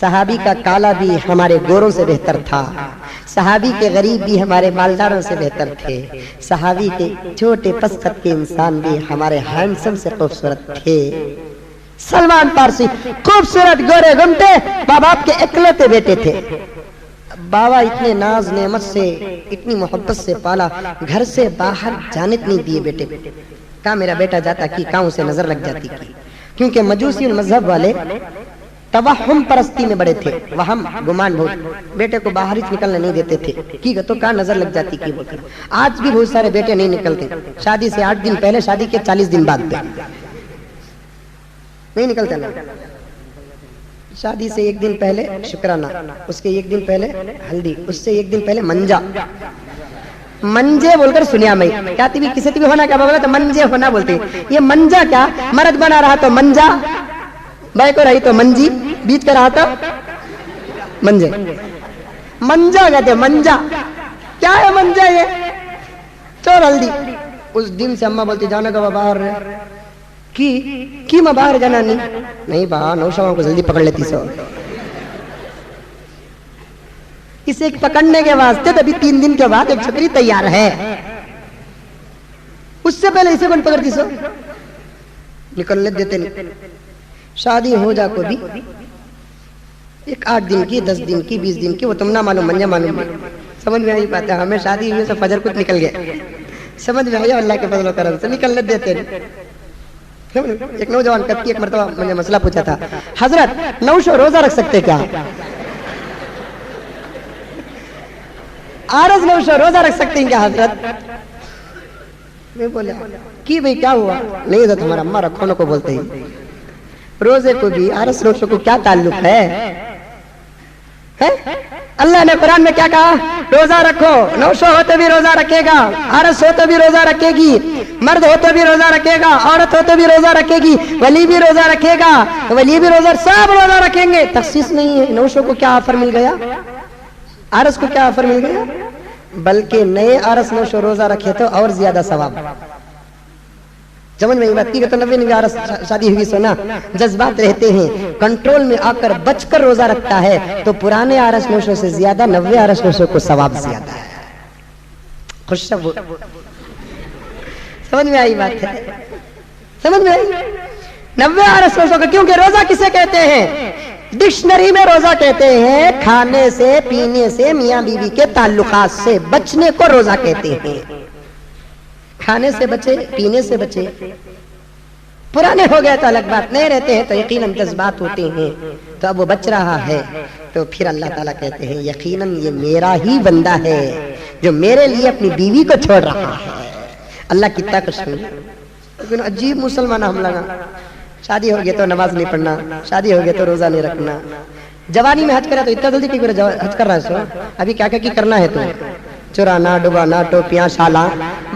Speaker 2: صحابی کا کالا بھی ہمارے گوروں سے بہتر تھا، صحابی کے غریب بھی ہمارے مالداروں سے بہتر تھے، صحابی کے چھوٹے پسخط کے انسان بھی ہمارے ہینڈسم سے خوبصورت تھے۔ سلمان فارسی خوبصورت گورے گھمٹے، ماں باپ کے اکلوتے بیٹے تھے، بابا اتنے ناز نعمت سے اتنی محبت سے پالا، گھر سے باہر جانے نہیں دیے بیٹے۔ کہاں میرا بیٹا جاتا کی کہاں اسے نظر لگ جاتی کی، کیونکہ مجوسی مذہب والے توہم پرستی میں بڑے تھے، وہم گمان بہت، بیٹے کو باہر ہی نکلنے نہیں دیتے تھے کی تو کہاں نظر لگ جاتی کی بول کر۔ آج بھی بہت سارے بیٹے نہیں نکلتے، شادی سے 8 دن پہلے، شادی کے 40 دن بعد نہیں نکلتے نا، شادی سے 1 دن پہلے شکرانہ، اس کے 1 دن پہلے ہلدی، اس سے 1 دن پہلے منجا، منجے بول کر سنیا میں کہتی بھی کسی بھی ہونا کیا بولا تو منجے ہونا بولتے ہیں۔ یہ منجا کیا، مرد بنا رہا تو منجا، بھائی کو رہی تو منجی، بیچ کر رہا تو منجے، منجا کہتے منجا، کیا ہے منجا؟ یہ چور ہلدی۔ اس دن سے اماں بولتی جانا کا باہر کی میں باہر جانا نہیں باہر، نوشواں کو جلدی پکڑ لیتی سو، اسے پکڑنے کے واسطے تو ابھی 3 دن کے بعد ایک چھتری تیار ہے، اس سے پہلے اسے کون پکڑتی سو، نکلنے دیتے نہیں۔ شادی ہو جا کو بھی ایک 8 دن کی، 10 دن کی، 20 دن کی، وہ تم نہ معلوم منجا معلوم، سمجھ میں نہیں پاتا۔ ہمیں شادی ہوئی تو فجر کچھ نکل گیا، سمجھ میں آیا اللہ کے فضل و کرم سے، نکلنے دیتے نہیں۔ ایک نوجوان کب کی ایک مرتبہ مجھے مسئلہ پوچھا تھا، حضرت 900 روزہ رکھ سکتے کیا؟ عارض 900 روزہ رکھ سکتے ہیں کیا حضرت؟ میں بولا کی بھئی کیا ہوا؟ نہیں تو تمہارا اماں رکھو نہ کو بولتے ہیں، روزے کو بھی عارض 900 کو کیا تعلق ہے؟ اللہ نے قرآن میں کیا کہا؟ روزہ رکھو، 900 ہو تو بھی روزہ رکھے گا، عارض ہو تو بھی روزہ رکھے گی، مرد ہو تو بھی روزہ رکھے گا، عورت ہو تو بھی روزہ رکھے گی، ولی بھی روزہ رکھے گا، ولی بھی روزہ، سب روزہ رکھیں گے، تخصیص نہیں ہے۔ 900 کو کیا آفر مل گیا، عارض کو کیا آفر مل گیا؟ بلکہ نئے عارض 900 روزہ رکھے تو اور زیادہ ثواب۔ سمجھ میں بات کی کہ تو 90 عارض شادی ہوئی سونا، جذبات رہتے ہیں، کنٹرول میں آ کر بچ کر روزہ رکھتا ہے تو پرانے عارض 900 سے زیادہ 90 عارض 900 کو ثواب زیادہ ہے۔ خوشبو سمجھ میں آئی بات ہے، سمجھ میں آئی؟ 90 عارض 900 کو، کیونکہ روزہ کسے کہتے ہیں؟ ڈکشنری میں روزہ کہتے ہیں کھانے سے، پینے سے، میاں بیوی کے تعلقات سے بچنے کو روزہ کہتے ہیں۔ کھانے سے بچے، پینے سے بچے، پرانے ہو گئے تو الگ بات، نہیں رہتے ہیں تو یقیناً جذبات ہوتے ہیں، تو اب وہ بچ رہا ہے تو پھر اللہ تعالیٰ کہتے ہیں یقیناً یہ میرا ہی بندہ ہے جو میرے لیے اپنی بیوی کو چھوڑ رہا ہے۔ اللہ کتنا خوش ہے، لیکن عجیب مسلمان ہم لگا، شادی ہو گیا تو نماز نہیں پڑھنا، شادی ہو گیا تو روزہ نہیں رکھنا، جوانی میں حج کرا تو اتنا جلدی کیوں حج کر رہا ہے؟ سو ابھی کیا کیا کرنا ہے تو چرانا، ڈبانا، ٹوپیاں، شالا،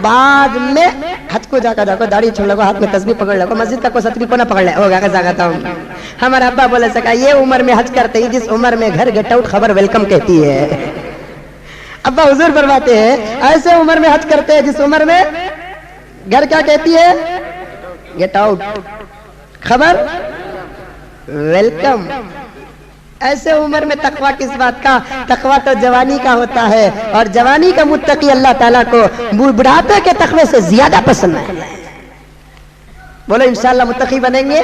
Speaker 2: بعد میں حج کو جا کر داڑھی چھوڑ لگو، ہاتھ میں تسبیح پکڑ لگو، مسجد کا کوئی ستری کو نہ پکڑ لے، ہوگا کہ جاگتا ہوں۔ ہمارا ابا بولے سکا یہ عمر میں حج کرتے ہی جس عمر میں گھر گیٹ آؤٹ خبر ویلکم کہتی ہے۔ ابا حضور فرماتے ہیں ایسے عمر میں حج کرتے ہیں جس عمر میں گھر کیا کہتی ہے؟ گیٹ آؤٹ خبر ویلکم۔ ایسے عمر میں تقویٰ کس بات کا؟ تقویٰ تو جوانی کا ہوتا ہے، اور جوانی کا متقی اللہ تعالیٰ کو بڑھاپے کے تقوی سے زیادہ پسند ہے۔ بولو انشاءاللہ متقی بنیں گے،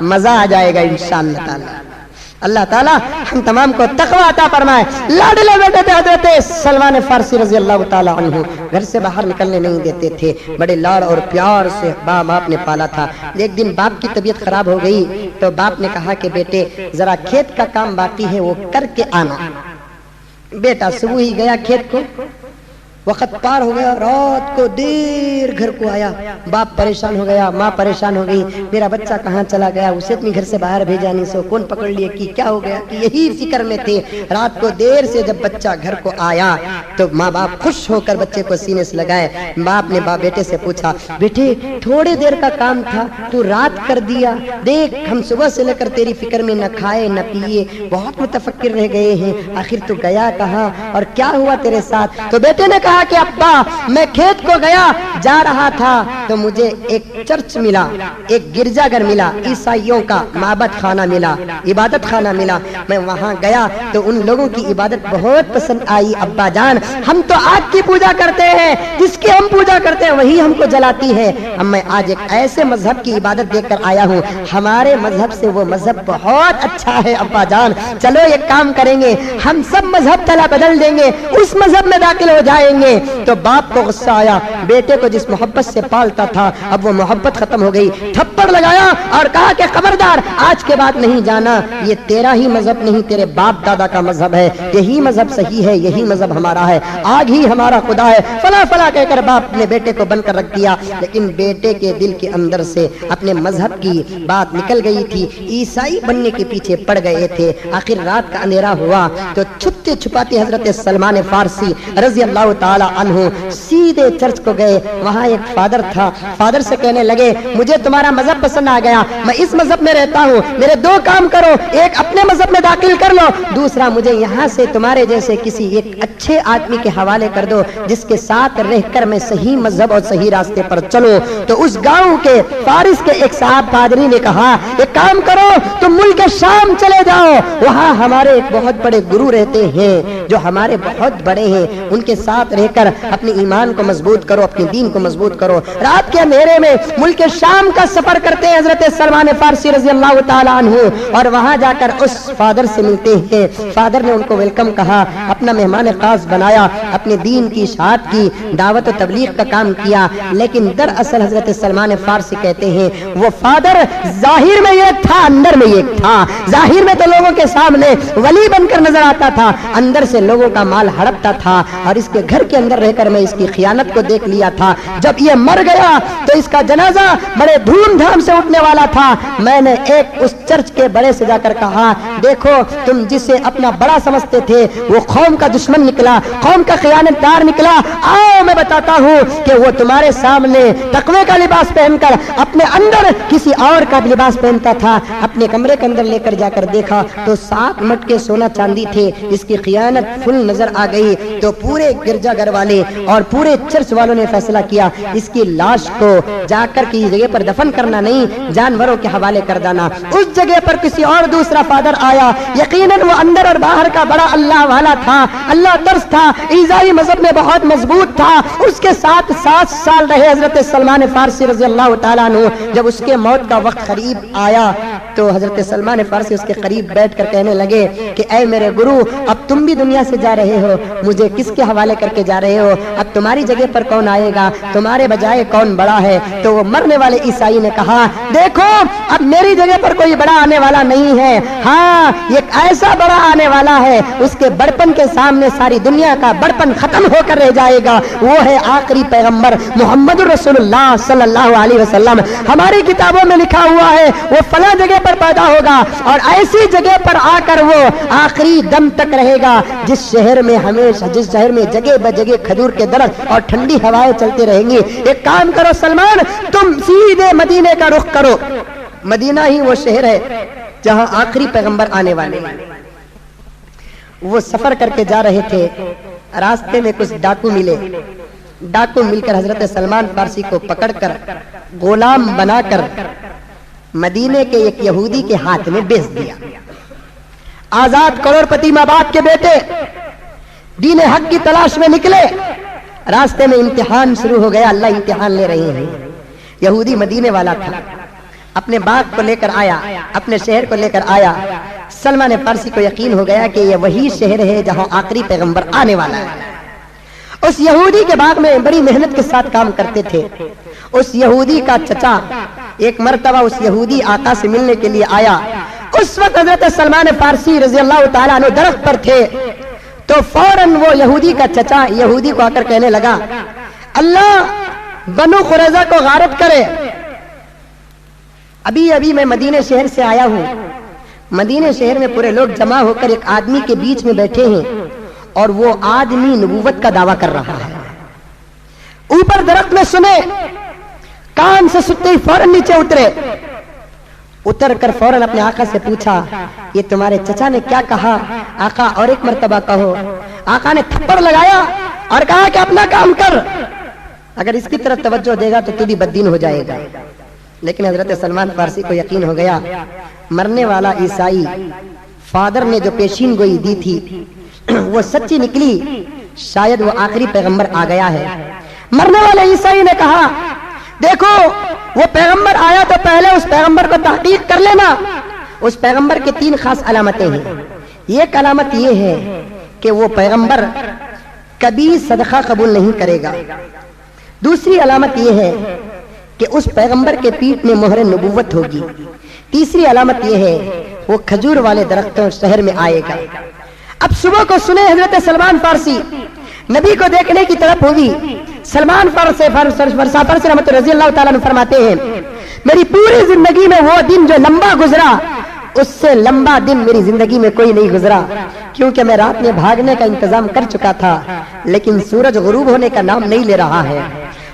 Speaker 2: مزہ آ جائے گا انشاءاللہ تعالیٰ۔ اللہ تعالیٰ ہم تمام کو تقوی عطا فرمائے۔ لاڈلے بیٹے تھے حضرت سلمان فارسی رضی اللہ تعالیٰ عنہ، گھر سے باہر نکلنے نہیں دیتے تھے، بڑے لاڑ اور پیار سے باپ نے پالا تھا۔ ایک دن باپ کی طبیعت خراب ہو گئی تو باپ نے کہا کہ بیٹے ذرا کھیت کا کام باقی ہے وہ کر کے آنا۔ بیٹا صبح ہی گیا کھیت کو، وقت پار ہو گیا، رات کو دیر گھر کو آیا، باپ پریشان ہو گیا، ماں پریشان ہو گئی، میرا بچہ کہاں چلا گیا، اسے اپنی گھر سے باہر بھیجا نہیں، سو کون پکڑ لیے کہ کیا ہو گیا، کہ یہی فکر میں تھے۔ رات کو دیر سے جب بچہ گھر کو آیا تو ماں باپ خوش ہو کر بچے کو سینے سے لگائے۔ باپ نے بیٹے سے پوچھا بیٹے تھوڑے دیر کا کام تھا تو رات کر دیا، دیکھ ہم صبح سے لے کر تیری فکر میں نہ کھائے نہ پیے، بہت متفکر رہ گئے ہیں، آخر تو گیا کہاں اور کیا ہوا تیرے ساتھ؟ تو بیٹے نے کہا کہ ابا میں کھیت کو گیا، جا رہا تھا تو مجھے ایک چرچ ملا, ایک گرجا گھر ملا, عیسائیوں کا معبد خانہ ملا, عبادت خانہ ملا. میں وہاں گیا تو ان لوگوں کی عبادت بہت پسند آئی. ابا جان, ہم تو آگ کی پوجا کرتے ہیں, جس کی ہم پوجا کرتے ہیں وہی ہم کو جلاتی ہے. اب میں آج ایک ایسے مذہب کی عبادت دیکھ کر آیا ہوں, ہمارے مذہب سے وہ مذہب بہت اچھا ہے. ابا جان چلو ایک کام کریں گے, ہم سب مذہب تلا بدل دیں گے, اس مذہب میں داخل ہو جائیں گے. تو باپ کو غصہ آیا, بیٹے کو جس محبت سے پالتا تھا اب وہ محبت ختم ہو گئی. تھپڑ لگایا اور کہا کہ خبردار, آج کے بعد نہیں جانا, یہ تیرا ہی مذہب نہیں تیرے باپ دادا کا مذہب ہے, یہی مذہب صحیح ہے, یہی مذہب ہمارا ہے, آگ ہی ہمارا خدا ہے, فلا فلا کہہ کر باپ نے بیٹے کو بن کر رکھ دیا. لیکن بیٹے کے دل کے اندر سے اپنے مذہب کی بات نکل گئی تھی, عیسائی بننے کے پیچھے پڑ گئے تھے. آخر رات کا اندھیرا ہوا تو چھپتے چھپاتے حضرت سلمان فارسی رضی اللہ تعالی عنہ سیدھے چرچ کو گئے. وہاں ایک فادر تھا, فادر سے کہنے لگے مجھے تمہارا مذہب پسند آ گیا, میں اس مذہب میں رہتا ہوں, میرے دو کام کرو, ایک اپنے مذہب میں داخل کر لو, دوسرا مجھے یہاں سے تمہارے جیسے کسی ایک اچھے آدمی کے حوالے کر دو جس کے ساتھ رہ کر میں صحیح مذہب اور صحیح راستے پر چلو. تو اس گاؤں کے فارس کے ایک صاحب پادری نے کہا ایک کام کرو, تم ملک شام چلے جاؤ, وہاں ہمارے ایک بہت بڑے گرو رہتے ہیں جو ہمارے بہت بڑے ہیں, ان کے ساتھ رہ کر اپنے ایمان کو مضبوط کرو, اپنے دین کو مضبوط کرو. رات کے اندھیرے میں ملک شام کا سفر کرتے ہیں حضرت سلمان فارسی رضی اللہ تعالی عنہ, اور وہاں جا کر اس فادر سے ملتے ہیں. فادر نے ان کو ویلکم کہا, اپنا مہمان خاص بنایا, اپنے دین کی اشاعت کی, دعوت و تبلیغ کا کام کیا. لیکن دراصل حضرت سلمان فارسی کہتے ہیں وہ فادر ظاہر میں ایک تھا, اندر میں ایک تھا. ظاہر میں تو لوگوں کے سامنے ولی بن کر نظر آتا تھا, اندر سے لوگوں کا مال ہڑپتا تھا, اور اس کے گھر کے اندر رہ کر میں اس کی خیانت کو دیکھ لیا تھا. جب یہ مر گیا تو اس کا جنازہ بڑے دھوم دھام سے اٹھنے والا تھا. میں نے ایک اس چرچ کے بڑے سے جا کر کہا دیکھو تم جسے اپنا بڑا سمجھتے تھے وہ قوم کا دشمن نکلا, قوم کا خیانت دار نکلا. آؤ میں بتاتا ہوں کہ وہ تمہارے سامنے تقوی کا لباس پہن کر اپنے اندر کسی اور کا لباس پہنتا تھا. اپنے کمرے کے اندر لے کر جا کر دیکھا تو 7 مٹکے سونا چاندی تھے. اس کی خیانت فل نظر آ گئی. تو پورے گرجا گھر والے اور پورے چرچ والوں نے فیصلہ کیا اس کی لاش کو جا کر کی جگہ پر دفن کرنا نہیں, جانوروں کے حوالے کر دینا. اس جگہ پر کسی اور دوسرا فادر آیا, یقیناً وہ اندر اور باہر کا بڑا اللہ والا تھا, اللہ ترس تھا, عیسائی مذہب میں بہت مضبوط تھا. اس کے ساتھ 7 سال رہے حضرت سلمان فارسی رضی اللہ تعالیٰ عنہ. جب اس کے موت کا وقت قریب آیا تو حضرت سلمان فارسی اس کے قریب بیٹھ کر کہنے لگے کہ اے میرے گرو, اب تم بھی دنیا سے جا رہے ہو, مجھے کس کے حوالے کر کے جا رہے ہو, اب تمہاری جگہ پر کون آئے گا, تمہارے بجائے کون بڑا ہے. تو وہ مرنے والے عیسائی نے کہا دیکھو اب میری جگہ پر کوئی بڑا آنے والا نہیں ہے, ہاں ایک ایسا بڑا آنے والا ہے اس کے بڑپن کے سامنے ساری دنیا کا بڑپن ختم ہو کر رہ جائے گا, وہ ہے آخری پیغمبر محمد رسول اللہ صلی اللہ علیہ وسلم. ہماری کتابوں میں لکھا ہوا ہے وہ فلاں جگہ پر پیدا ہوگا اور ایسی جگہ پر آ کر وہ آخری دم تک رہے گا جس شہر میں ہمیشہ, جس شہر میں جگہ بجگہ کھجور کے درخت اور ٹھنڈی ہوائیں چلتے رہیں گی. ایک کام کرو سلمان, تم سیدھے مدینے کا رخ کرو, مدینہ ہی وہ شہر ہے جہاں آخری پیغمبر آنے والے. وہ سفر کر کے جا رہے تھے, راستے میں کچھ ڈاکو ملے. ڈاکو مل کر حضرت سلمان فارسی کو پکڑ کر غلام بنا کر مدینے کے ایک یہودی کے ہاتھ میں بیچ دیا. آزاد کروڑ پتی ماں باپ کے بیٹے دین حق کی تلاش میں نکلے. راستے میں امتحان شروع ہو گیا, اللہ امتحان لے رہے ہیں. یہودی مدینے والا تھا, اپنے باپ کو لے کر آیا, اپنے شہر کو لے کر آیا. سلمان فارسی کو یقین ہو گیا کہ یہ وہی شہر ہے جہاں آخری پیغمبر آنے والا ہے. اس یہودی کے باغ میں بڑی محنت کے ساتھ کام کرتے تھے. اس یہودی کا چچا ایک مرتبہ اس یہودی آقا سے ملنے کے لیے آیا. اس وقت حضرت سلمان فارسی رضی اللہ تعالیٰ عنہ درخت پر تھے. تو فوراً وہ یہودی کا چچا یہودی کو آ کر کہنے لگا اللہ بنو قریظہ کو غارت کرے. ابھی میں مدینے شہر سے آیا ہوں. مدینے شہر میں پورے لوگ جمع ہو کر ایک آدمی کے بیچ میں بیٹھے ہیں اور وہ آدمی نبوت کا دعویٰ کر رہا ہے. اوپر درخت میں سنے, کان سے سنتے ہی فوراً نیچے اترے. اتر کر فوراً اپنے آقا سے پوچھا یہ تمہارے چچا نے کیا کہا؟ آقا اور ایک مرتبہ کہو. آقا نے تھپڑ لگایا اور کہا کہ اپنا کام کر. اگر اس کی طرف توجہ دے گا تو تو بھی بددین ہو جائے گا. لیکن حضرت سلمان فارسی کو یقین ہو گیا مرنے والا عیسائی فادر نے جو پیشین گوئی دی تھی وہ سچی نکلی، شاید وہ آخری پیغمبر آ گیا ہے. مرنے والے عیسائی نے کہا دیکھو وہ پیغمبر آیا تو پہلے اس پیغمبر کو تحقیق کر لینا. اس پیغمبر کے 3 خاص علامتیں ہیں. ایک علامت یہ ہے کہ وہ پیغمبر کبھی صدقہ قبول نہیں کرے گا. دوسری علامت یہ ہے کہ اس پیغمبر کے پیٹھ میں مہر نبوت ہوگی. تیسری علامت یہ ہے وہ کھجور والے درختوں شہر میں آئے گا. اب صبح کو سنے حضرت سلمان فارسی نبی کو دیکھنے کی طرف ہوگی. سلمان فارسی رحمت رضی اللہ تعالیٰ عنہ فرماتے ہیں میری پوری زندگی میں وہ دن جو لمبا گزرا اس سے لمبا دن میری زندگی میں کوئی نہیں گزرا، کیونکہ میں رات میں بھاگنے کا انتظام کر چکا تھا لیکن سورج غروب ہونے کا نام نہیں لے رہا ہے.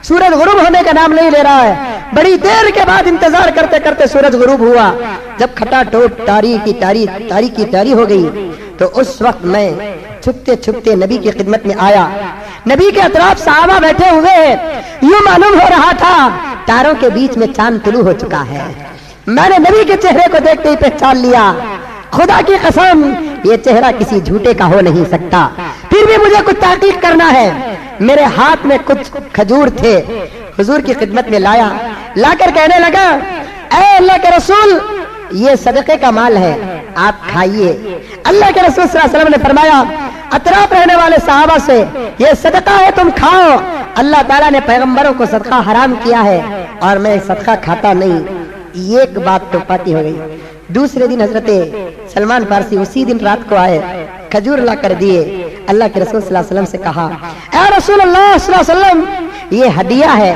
Speaker 2: سورج غروب ہونے کا نام نہیں لے رہا ہے. بڑی دیر کے بعد انتظار کرتے کرتے سورج غروب ہوا. جب کھٹا ٹوٹ تاریخی ہو گئی تو اس وقت میں چھپتے چھپتے نبی کی خدمت میں آیا. نبی کے اطراف صحابہ بیٹھے ہوئے ہیں. یوں معلوم ہو رہا تھا تاروں کے بیچ میں چاند طلوع ہو چکا ہے. میں نے نبی کے چہرے کو دیکھتے ہی پہچان لیا خدا کی قسم یہ چہرہ کسی جھوٹے کا ہو نہیں سکتا. پھر بھی مجھے کچھ تحقیق کرنا ہے. میرے ہاتھ میں کچھ کھجور تھے، حضور کی خدمت میں لا کر کہنے لگا اے اللہ کے رسول یہ صدقے کا مال ہے، آپ کھائیے. اللہ کے رسول صلی اللہ علیہ وسلم نے فرمایا اطراف رہنے والے صحابہ سے یہ صدقہ ہے تم کھاؤ. اللہ تعالیٰ نے پیغمبروں کو صدقہ حرام کیا ہے اور میں صدقہ کھاتا نہیں. ایک بات تو پاتی ہو گئی. دوسرے دن حضرت سلمان فارسی اسی دن رات کو آئے، کھجور لا کر دیے. اللہ کے رسول صلی اللہ علیہ وسلم سے کہا اے رسول اللہ صلی اللہ علیہ وسلم یہ ہدیہ ہے،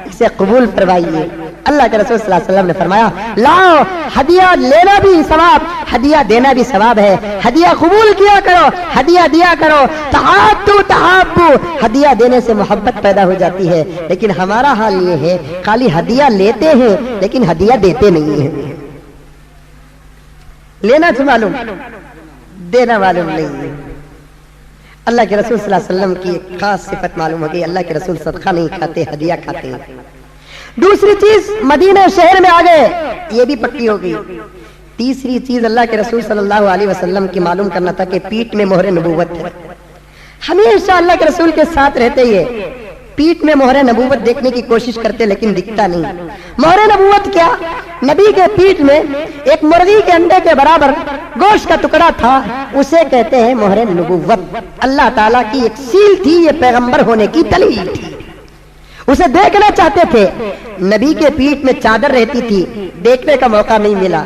Speaker 2: اسے قبول فرمائیے. اللہ کے رسول صلی اللہ علیہ وسلم نے فرمایا لاؤ، ہدیہ لینا بھی ثواب، ہدیہ دینا بھی ثواب ہے. ہدیہ قبول کیا کرو، ہدیہ دیا کرو. تحابو ہدیہ دینے سے محبت پیدا ہو جاتی ہے. لیکن ہمارا حال یہ ہے خالی ہدیہ لیتے ہیں لیکن ہدیہ دیتے نہیں ہیں. لینا تو معلوم، دینا معلوم نہیں ہے. اللہ کے رسول صلی اللہ علیہ وسلم کی ایک خاص صفت معلوم ہو گئی. اللہ کے رسول صدقہ نہیں کھاتے، ہدیہ کھاتے ہیں. دوسری چیز مدینہ شہر میں آ گئے، یہ بھی پکی ہو گئی. تیسری چیز اللہ کے رسول صلی اللہ علیہ وسلم کی معلوم کرنا تھا کہ پیٹھ میں مہر نبوت ہے. ہمیشہ اللہ کے رسول کے ساتھ رہتے یہ پیٹھ میں مہر نبوت دیکھنے کی کوشش کرتے لیکن دکھتا نہیں. مہر نبوت کیا؟ نبی کے پیٹھ میں ایک مرغی کے انڈے کے برابر گوشت کا ٹکڑا تھا، اسے کہتے ہیں مہر نبوت. اللہ تعالیٰ کی ایک سیل تھی، یہ پیغمبر ہونے کی دلیل تھی. اسے دیکھنا چاہتے تھے. نبی کے پیٹھ میں چادر رہتی تھی، دیکھنے کا موقع نہیں ملا.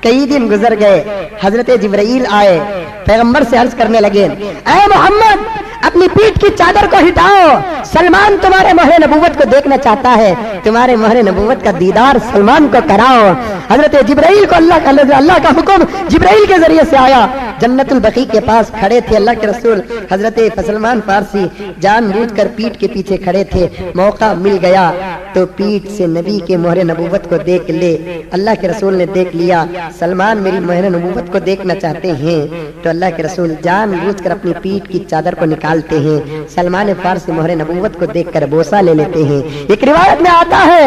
Speaker 2: کئی دن گزر گئے، حضرت جبرائیل آئے، پیغمبر سے عرض کرنے لگے اے محمد اپنی پیٹھ کی چادر کو ہٹاؤ، سلمان تمہارے مہر نبوت کو دیکھنا چاہتا ہے، تمہارے مہر نبوت کا دیدار سلمان کو کراؤ. حضرت جبرائیل کو اللہ کا حکم جبرائیل کے ذریعے سے آیا. جنت البقیع کے پاس کھڑے تھے اللہ کے رسول. حضرت سلمان فارسی جان بوجھ کر پیٹھ کے پیچھے کھڑے تھے. موقع مل گیا تو پیٹھ سے نبی کے مہر نبوت کو دیکھ لے. اللہ کے رسول نے دیکھ لیا. سلمان میری مہر نبوت کو دیکھنا چاہتے ہیں تو اللہ کے رسول جان بوجھ کر اپنی پیٹھ کی چادر کو نکالتے ہیں. سلمان فارسی مہر نبوت کو دیکھ کر بوسہ لے لیتے ہیں. ایک روایت میں آتا ہے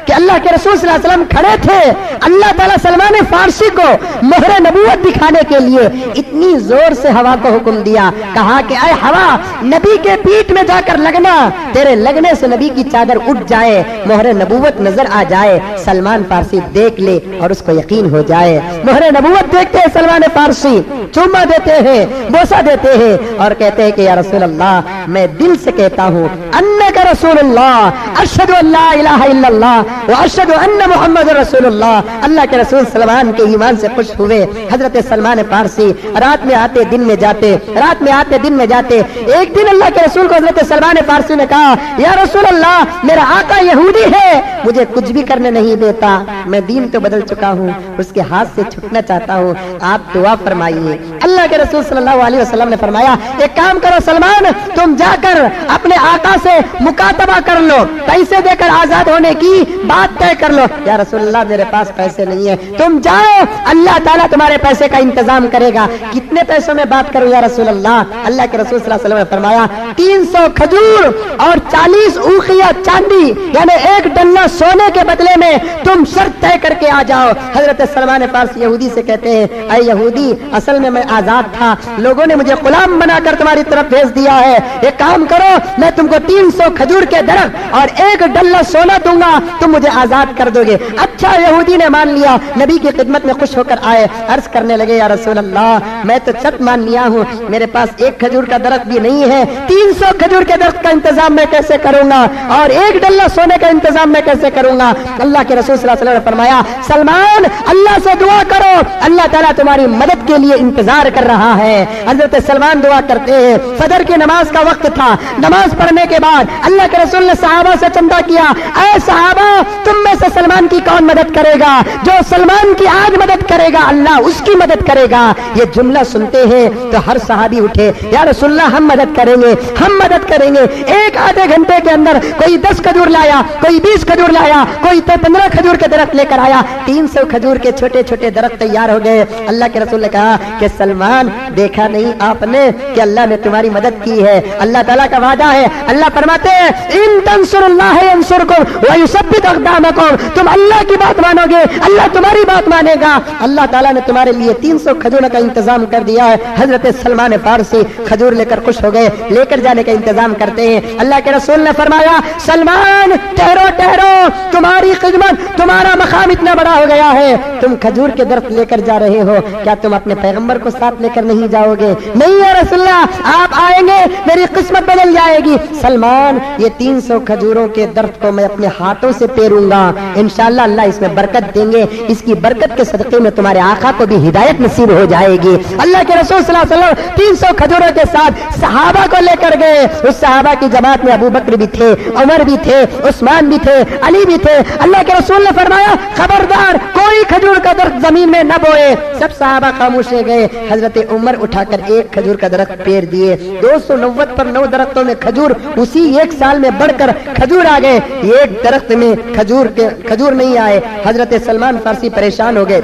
Speaker 2: کہ اللہ کے رسول صلی اللہ علیہ وسلم کھڑے تھے. اللہ تعالیٰ سلمان فارسی کو مہر نبوت دکھانے کے لیے اتنی زور سے ہوا کو حکم دیا، کہا کہ اے ہوا نبی کے پیٹھ میں جا کر لگنا، تیرے لگنے سے نبی کی چادر اٹھ جائے، مہر نبوت نظر آ جائے، سلمان فارسی دیکھ لے اور اس کو یقین ہو جائے. مہر نبوت دیکھتے ہیں سلمان فارسی، چوما دیتے ہیں، بوسہ دیتے ہیں اور کہتے ہیں کہ یا رسول اللہ میں دل سے کہتا ہوں انک رسول اللہ، اشہد ان لا الہ الا اللہ واشہد ان محمد رسول اللہ. اللہ کے رسول سلمان کے ایمان سے خوش ہوئے. حضرت سلمان فارسی رات میں آتے دن میں جاتے، رات میں آتے دن میں جاتے. ایک دن اللہ کے رسول کو حضرت سلمان فارسی نے کہا یا رسول اللہ میرا آقا یہودی ہے، مجھے کچھ بھی کرنے نہیں دیتا، میں دین تو بدل چکا ہوں، اس کے ہاتھ سے چھٹنا چاہتا ہوں، آپ دعا فرمائیے. اللہ کے رسول صلی اللہ علیہ وسلم نے فرمایا ایک کام کرو سلمان، تم جا کر اپنے آقا سے مکاتبہ کر لو، پیسے دے کر آزاد ہونے کی بات طے کر لو۔ یا رسول اللہ میرے پاس پیسے نہیں ہیں۔ تم جاؤ، اللہ تعالیٰ تمہارے پیسے کا انتظام کرے گا۔ کتنے پیسوں میں بات کروں یا رسول اللہ؟ اللہ کے رسول صلی اللہ علیہ وسلم نے فرمایا 300 کھجور اور 40 اوقیہ چاندی، یعنی 1 ڈلہ سونے کے بدلے میں تم شرط طے کر کے آ جاؤ۔ حضرت سلمان فارسی یہودی سے کہتے ہیں اے یہودی، اصل میں آزاد تھا، لوگوں نے مجھے غلام بنا کر تمہاری طرف بھیج دیا ہے، ایک کام کرو میں تم کو 300 کھجور کے درخت اور 1 ڈلہ سونا دوں گا، تم مجھے آزاد کر دو گے۔ اچھا، یہودی نے مان لیا، نبی کی خدمت میں خوش ہو کر آئے، عرض کرنے لگے یا رسول اللہ میں تو شرط مان لیا ہوں، میرے پاس 1 کھجور کا درخت بھی نہیں ہے، 300 کھجور کے درخت کا انتظام میں کیسے کروں گا اور 1 ڈلہ سونے کا انتظام میں کیسے کروں گا؟ اللہ کے رسول صلی اللہ علیہ وسلم نے فرمایا سلمان اللہ سے دعا کرو، اللہ تعالیٰ تمہاری مدد کے لیے انتظار کر رہا ہے۔ حضرت سلمان دعا کرتے ہیں، فجر کی نماز کا وقت تھا، نماز پڑھنے کے بعد اللہ کے رسول نے صحابہ سے چندہ کیا، اے صحابہ تم میں سے سلمان کی کون مدد کرے گا؟ جو سلمان کی آج مدد کرے گا اللہ اس کی مدد کرے گا۔ یہ جملہ سنتے ہیں تو ہر صحابی اٹھے، یا رسول اللہ ہم مدد کریں گے، ہم مدد کریں گے۔ ایک آدھے گھنٹے کے اندر کوئی 10 کھجور لایا، کوئی 20 کھجور لایا، کوئی 15 کھجور کے درخت لے کر آیا، 300 کھجور کے چھوٹے چھوٹے درخت تیار ہو گئے۔ اللہ کے رسول نے کہا کہ سلمان دیکھا نہیں آپ نے کہ اللہ نے تمہاری مدد کی ہے، اللہ تعالیٰ کا وعدہ ہے، اللہ فرماتے ہیں ان تنصر اللہ ینصرکم ویثبت اقدامکم، تم اللہ کی بات مانو گے اللہ تمہاری بات مانے گا۔ اللہ تعالیٰ نے تمہارے لیے 300 کھجور کا انتظام کر دیا ہے۔ حضرت سلمان فارسی کھجور لے کر خوش ہو گئے، لے کر جانے کا انتظام کرتے ہیں۔ اللہ کے رسول نے فرمایا سلمان ٹھہرو ٹھہرو، تمہاری خدمت تمہارا مقام اتنا بڑا ہو گیا ہے، تم کھجور کے درخت لے کر جا رہے ہو، کیا تم اپنے پیغمبر کو ساتھ لے کر نہیں جاؤ گے؟ نہیں یا رسول اللہ آپ آئیں گے میری قسمت بدل جائے گی۔ سلمان یہ 300 کھجوروں کے درخت کو میں اپنے ہاتھوں سے پیروں گا، انشاءاللہ اللہ اس میں برکت دیں گے، اس کی برکت کے صدقے میں تمہارے آقا کو بھی ہدایت نصیب ہو جائے گی۔ اللہ کے رسول صلی اللہ علیہ وسلم 300 کھجوروں کے ساتھ صحابہ کو لے کر گئے۔ اس صحابہ کی جماعت میں ابو بکر بھی تھے، عمر بھی تھے، عثمان بھی تھے، علی بھی تھے۔ اللہ کے رسول نے فرمایا خبردار کوئی کھجور کا درخت زمین میں نہ بوئے۔ سب صحابہ خاموش رہ گئے۔ حضرت عمر اٹھا کر 1 کھجور کا درخت پیر دیے، 290 پر 9 درختوں میں کھجور اسی 1 سال میں بڑھ کر کھجور آ گئے، 1 درخت میں کھجور نہیں آئے۔ حضرت سلمان فارسی پریشان ہو گئے،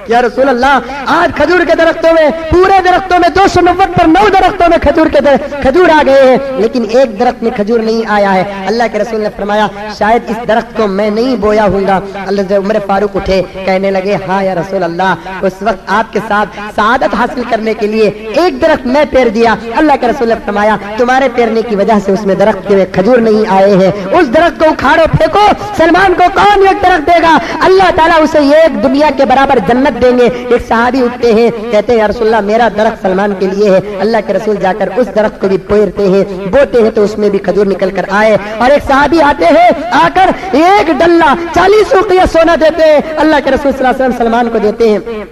Speaker 2: یا رسول اللہ آج کھجور کے درختوں میں پورے درختوں میں 290 پر 9 درختوں میں کھجور آ گئے ہیں، لیکن 1 درخت میں کھجور نہیں آیا ہے۔ اللہ کے رسول نے فرمایا شاید اس درخت کو میں نہیں بویا ہوں گا۔ اللہ عمر فاروق اٹھے، کہنے لگے ہاں یا رسول اللہ اس وقت آپ کے ساتھ سعادت حاصل کرنے کے لیے 1 درخت میں پیر دیا۔ اللہ کے رسول نے فرمایا تمہارے پیرنے کی وجہ سے اس میں درخت کے کھجور نہیں آئے ہیں، اس درخت کو اکھاڑو پھینکو، سلمان کو کون 1 درخت دے گا؟ اللہ تعالیٰ اسے 1 دنیا کے برابر جنت دیں گے۔ ایک صحابی اٹھتے ہیں، کہتے ہیں یا رسول اللہ میرا درخت سلمان کے لیے ہے۔ اللہ کے رسول جا کر اس درخت کو بھی پیرتے ہیں، بوتے ہیں تو اس میں بھی کھجور نکل کر آئے، اور ایک صحابی آتے ہیں، آ کر 1 ڈلہ 40 اوقیہ سونا دیتے ہیں۔ اللہ کے رسول صلی اللہ علیہ وسلم سلمان کو دیتے ہیں۔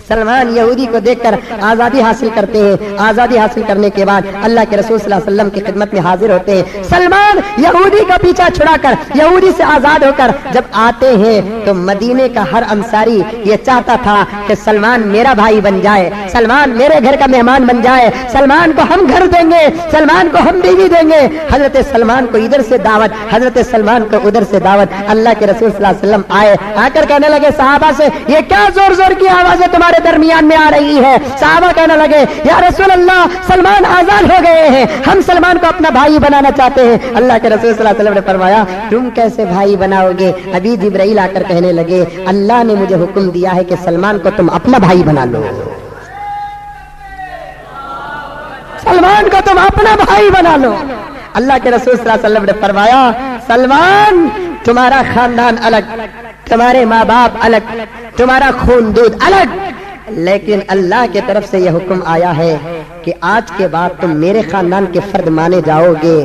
Speaker 2: سلمان یہودی کو دیکھ کر آزادی حاصل کرتے ہیں۔ آزادی حاصل کرنے کے بعد اللہ کے رسول صلی اللہ علیہ وسلم کی خدمت میں حاضر ہوتے ہیں۔ سلمان یہودی کا پیچھا چھڑا کر یہودی سے آزاد ہو کر جب آتے ہیں تو مدینے کا ہر انصاری یہ چاہتا تھا کہ سلمان میرا بھائی بن جائے، سلمان میرے گھر کا مہمان بن جائے، سلمان کو ہم گھر دیں گے، سلمان کو ہم بیوی دیں گے۔ حضرت سلمان کو ادھر سے دعوت، حضرت سلمان کو ادھر سے دعوت۔ اللہ کے رسول صلی اللہ علیہ وسلم آئے، آ کر کہنے لگے صحابہ سے یہ کیا زور زور کی آوازیں تمہارے درمیان میں آ رہی ہے؟ صحابہ کہنے لگے یا رسول اللہ سلمان آزاد ہو گئے ہیں، ہم سلمان کو اپنا بھائی بنانا چاہتے ہیں۔ اللہ کے رسول صلی اللہ علیہ وسلم نے فرمایا تم کیسے بھائی بناؤ گے؟ ابھی جبرائیل آ کر کہنے لگے اللہ نے مجھے حکم دیا ہے کہ سلمان کو تم اپنا بھائی بنا لو، سلمان کو تم اپنا بھائی بنا لو۔ اللہ کے رسول صلی اللہ علیہ وسلم نے فرمایا سلمان تمہارا خاندان الگ، تمہارے ماں باپ الگ، تمہارا خون دودھ الگ، لیکن اللہ کی طرف سے یہ حکم آیا ہے کہ آج کے بعد تم میرے خاندان کے فرد مانے جاؤ گے.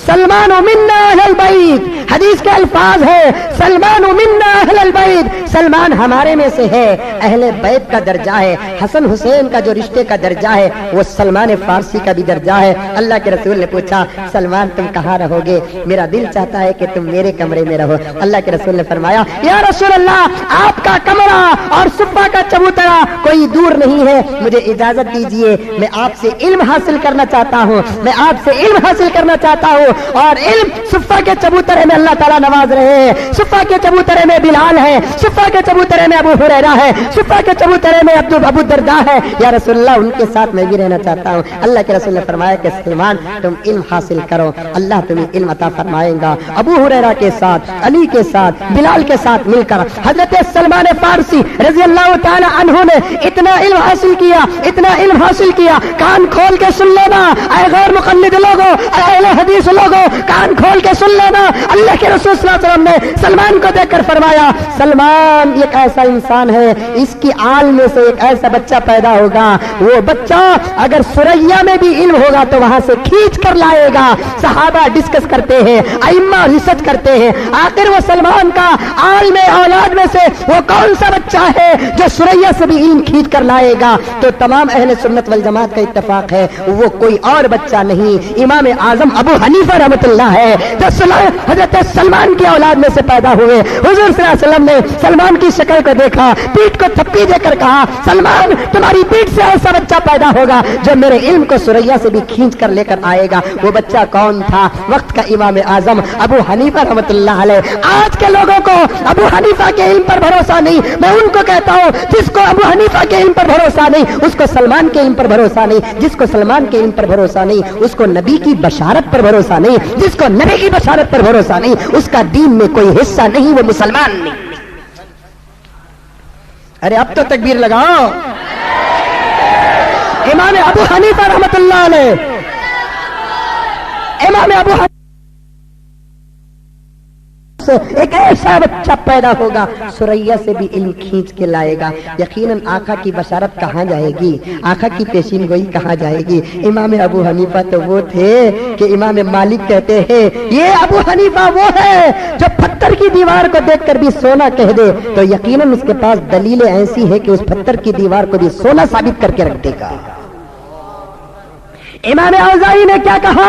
Speaker 2: سلمان منا اہل البیت، حدیث کے الفاظ ہے سلمان منا اہل البیت، سلمان ہمارے میں سے ہے. اہل بیت کا درجہ ہے، حسن حسین کا جو رشتے کا درجہ ہے وہ سلمان فارسی کا بھی درجہ ہے. اللہ کے رسول نے پوچھا سلمان تم کہاں رہو گے؟ میرا دل چاہتا ہے کہ تم میرے کمرے میں رہو. اللہ کے رسول نے فرمایا یا رسول اللہ آپ کا کمرہ اور صفہ کا چبوترا کوئی دور نہیں ہے، مجھے اجازت دیجئے میں آپ سے علم حاصل کرنا چاہتا ہوں، میں آپ سے علم حاصل کرنا چاہتا ہوں. اور علم صفہ کے چبوترے میں اللہ تعالیٰ نواز رہے ہیں، صفہ کے چبوترے میں بلال ہے، صفہ کے چبوترے میں ابو ہریرہ ہے، صفہ کے چبوترے میں ابو درداء ہے. یا رسول اللہ ان کے ساتھ میں بھی رہنا چاہتا ہوں. اللہ کے رسول نے فرمایا کہ سلمان تم علم حاصل کرو، اللہ تمہیں علم عطا فرمائے گا. ابو ہریرہ کے ساتھ، علی کے ساتھ، بلال کے ساتھ مل کر حضرت سلمان فارسی رضی اللہ تعالی عنہ نے اتنا علم حاصل کیا، اتنا علم حاصل کیا. کان کھول کے سن لینا اے غیر مقلد لوگوں، اے اہل حدیث لوگوں، کان کھول کے سن لینا. اللہ کے رسول صلی اللہ علیہ وسلم نے سلمان کو دیکھ کر فرمایا سلمان ایک ایسا انسان ہے، اس کی آل میں سے ایک ایسا بچہ پیدا ہوگا، وہ بچہ اگر سریا میں بھی علم ہوگا تو وہاں سے کھینچ کر لائے گا. صحابہ ڈسکس کرتے ہیں، ائمہ ریسرچ کرتے ہیں، آخر وہ سلمان کا آل میں اولاد میں سے وہ کون سا بچہ ہے جو سریا سے بھی علم کھینچ کر لائے گا؟ تو تمام اہل سنت والجماعت کا اتفاق ہے وہ کوئی اور بچہ نہیں، امام اعظم ابو حنیفہ رحمۃ اللہ ہے جو حضرت سلمان کی اولاد میں سے پیدا ہوئے. حضور صلی اللہ علیہ وسلم نے سلمان کی شکل کو دیکھا، پیٹھ کو تھپی دے کر کہا سلمان تمہاری پیٹھ سے ایسا بچہ پیدا ہوگا جو میرے علم کو سریا سے بھی کھینچ کر لے کر آئے گا. وہ بچہ کون تھا؟ وقت کا امام اعظم ابو حنیفہ رحمۃ اللہ علیہ. آج کے لوگوں کو ابو حنیفہ کے علم پر بھروسہ نہیں، میں ان کو کہتا ہوں جس کو ابو حنیفہ کے علم پر بھروسہ نہیں اس کو سلمان کے علم پر بھروسہ نہیں، جس کو سلمان کے علم پر بھروسہ نہیں اس کو نبی کی بشارت پر بھروسہ نہیں، جس کو نبی کی بشارت پر بھروسہ نہیں اس کا دین میں کوئی حصہ نہیں، وہ مسلمان نہیں. ارے اب تو تکبیر لگاؤ. امام ابو حنیفہ رحمۃ اللہ علیہ، امام ابو حنیفہ ایک ایسا بچہ پیدا ہوگا سریا سے بھی علم کھینچ کے لائے گا. یقیناً آقا کی بشارت کہاں جائے گی، آقا کی پیشین گوئی کہاں جائے گی؟ امام ابو حنیفہ تو وہ تھے کہ امام مالک کہتے ہیں یہ ابو حنیفہ وہ ہے جو پتھر کی دیوار کو دیکھ کر بھی سونا کہہ دے تو یقیناً اس کے پاس دلیلیں ایسی ہیں کہ اس پتھر کی دیوار کو بھی سونا ثابت کر کے رکھ دے گا. امام اوزاعی نے کیا کہا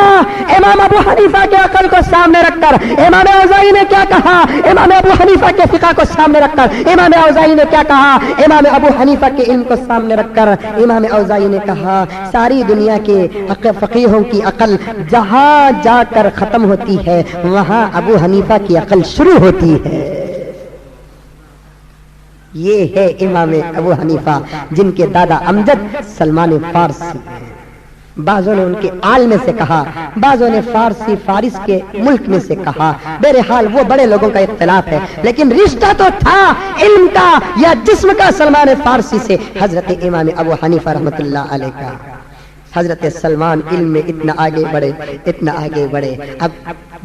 Speaker 2: امام ابو حنیفہ کے عقل کو سامنے رکھ کر؟ امام اوزاعی نے کیا کہا امام ابو حنیفہ کے فقہ کو سامنے رکھ کر؟ امام اوزاعی نے کیا کہا امام ابو حنیفہ کے علم کو سامنے رکھ کر؟ امام اوزاعی نے کہا ساری دنیا کے فقیہوں کی عقل جہاں جا کر ختم ہوتی ہے وہاں ابو حنیفہ کی عقل شروع ہوتی ہے. یہ ہے امام ابو حنیفہ جن کے دادا امجد سلمان فارسی ہیں. بعضوں نے ان کے آل میں سے کہا، بعضوں نے فارس کے ملک میں سے کہا. بہرحال وہ بڑے لوگوں کا اختلاف ہے لیکن رشتہ تو تھا علم کا یا جسم کا سلمان فارسی سے حضرت امام ابو حنیفہ رحمۃ اللہ علیہ کا. حضرت سلمان علم میں اتنا آگے بڑھے. اب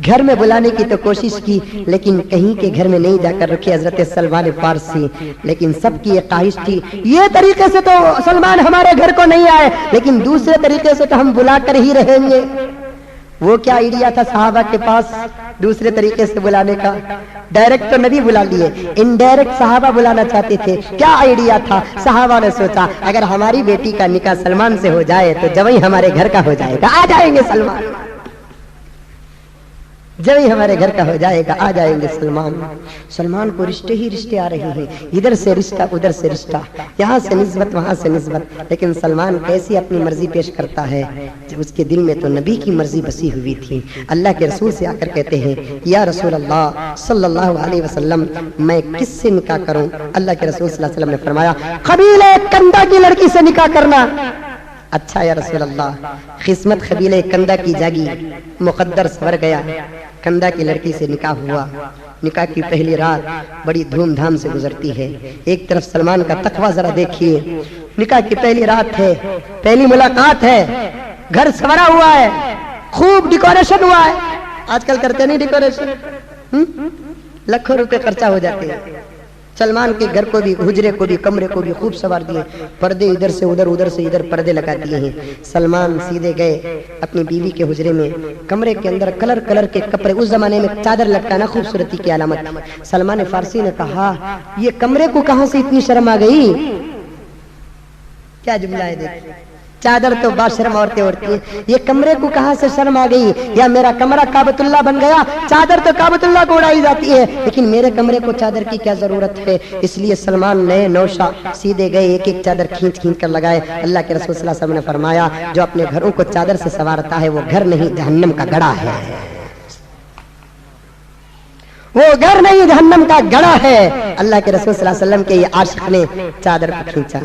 Speaker 2: گھر میں بلانے کی تو کوشش کی لیکن کہیں کے گھر میں نہیں جا کر رکھے حضرت سلمان فارسی. لیکن سب کی یہ خواہش تھی یہ طریقے سے تو سلمان ہمارے گھر کو نہیں آئے لیکن دوسرے طریقے سے تو ہم بلا کر ہی رہیں گے. وہ کیا آئیڈیا تھا صحابہ کے پاس دوسرے طریقے سے بلانے کا؟ ڈائریکٹ تو نبی بلا لیے، انڈائریکٹ صحابہ بلانا چاہتے تھے. کیا آئیڈیا تھا؟ صحابہ نے سوچا اگر ہماری بیٹی کا نکاح سلمان سے ہو جائے تو جوئی ہمارے گھر کا ہو جائے گا، آ جائیں گے سلمان. جوئی ہمارے گھر کا ہو جائے گا، آ جائیں گے سلمان. سلمان کو رشتے ہی رشتے آ رہے ہیں، ادھر سے رشتہ ادھر سے رشتہ، یہاں سے نسبت وہاں سے نسبت. لیکن سلمان کیسی اپنی مرضی پیش کرتا ہے جب اس کے دل میں تو نبی کی مرضی بسی ہوئی تھی. اللہ کے رسول سے آ کر کہتے ہیں یا رسول اللہ صلی اللہ علیہ وسلم میں کس سے نکاح کروں؟ اللہ کے رسول صلی اللہ علیہ وسلم نے فرمایا قبیلہ کندا کی لڑکی سے نکاح کرنا. اچھا یا رسول اللہ، قسمت قبیلہ کندا کی جاگی، مقدر سور گیا، کندا کی لڑکی سے نکاح ہوا. نکاح کی پہلی رات بڑی دھوم دھام سے گزرتی ہے. ایک طرف سلمان کا تقویٰ ذرا دیکھیے، نکاح کی پہلی رات ہے، پہلی ملاقات ہے، گھر سورا ہوا ہے، خوب ڈیکوریشن ہوا ہے. آج کل کرتے نہیں ڈیکوریشن، لاکھوں روپے خرچہ ہو جاتے ہیں. سلمان کے گھر کو بھی، حجرے کو بھی، کمرے کو بھی خوب سوار دیے، پردے ادھر سے ادھر، ادھر سے ادھر پردے لگا دیے ہیں۔ سلمان سیدھے گئے اپنی بیوی کے حجرے میں، کمرے کے اندر کلر کلر کے کپڑے، اس زمانے میں چادر لٹکانا خوبصورتی کی علامت۔ سلمان فارسی نے کہا یہ کمرے کو کہاں سے اتنی شرم آ گئی؟ کیا جملہ ہے دیکھ، چادر تو با شرم عورتیں اوڑھتی ہیں، یہ کمرے کو کہاں سے شرم آ گئی؟ یا میرا کمرہ کعبۃ اللہ بن گیا، چادر تو کعبۃ اللہ کو اڑائی جاتی ہے، لیکن میرے کمرے کو چادر کی کیا ضرورت ہے؟ اس لیے سلمان نئے نوشا سیدھے گئے، ایک ایک چادر کھینچ کھینچ کر لگائے۔ اللہ کے رسول صلی اللہ علیہ وسلم نے فرمایا جو اپنے گھروں کو چادر سے سوارتا ہے وہ گھر نہیں جہنم کا گڑھا ہے، وہ گھر نہیں جہنم کا گڑھا ہے۔ اللہ کے رسول صلی اللہ علیہ وسلم کے یہ عاشق نے چادر کو کھینچا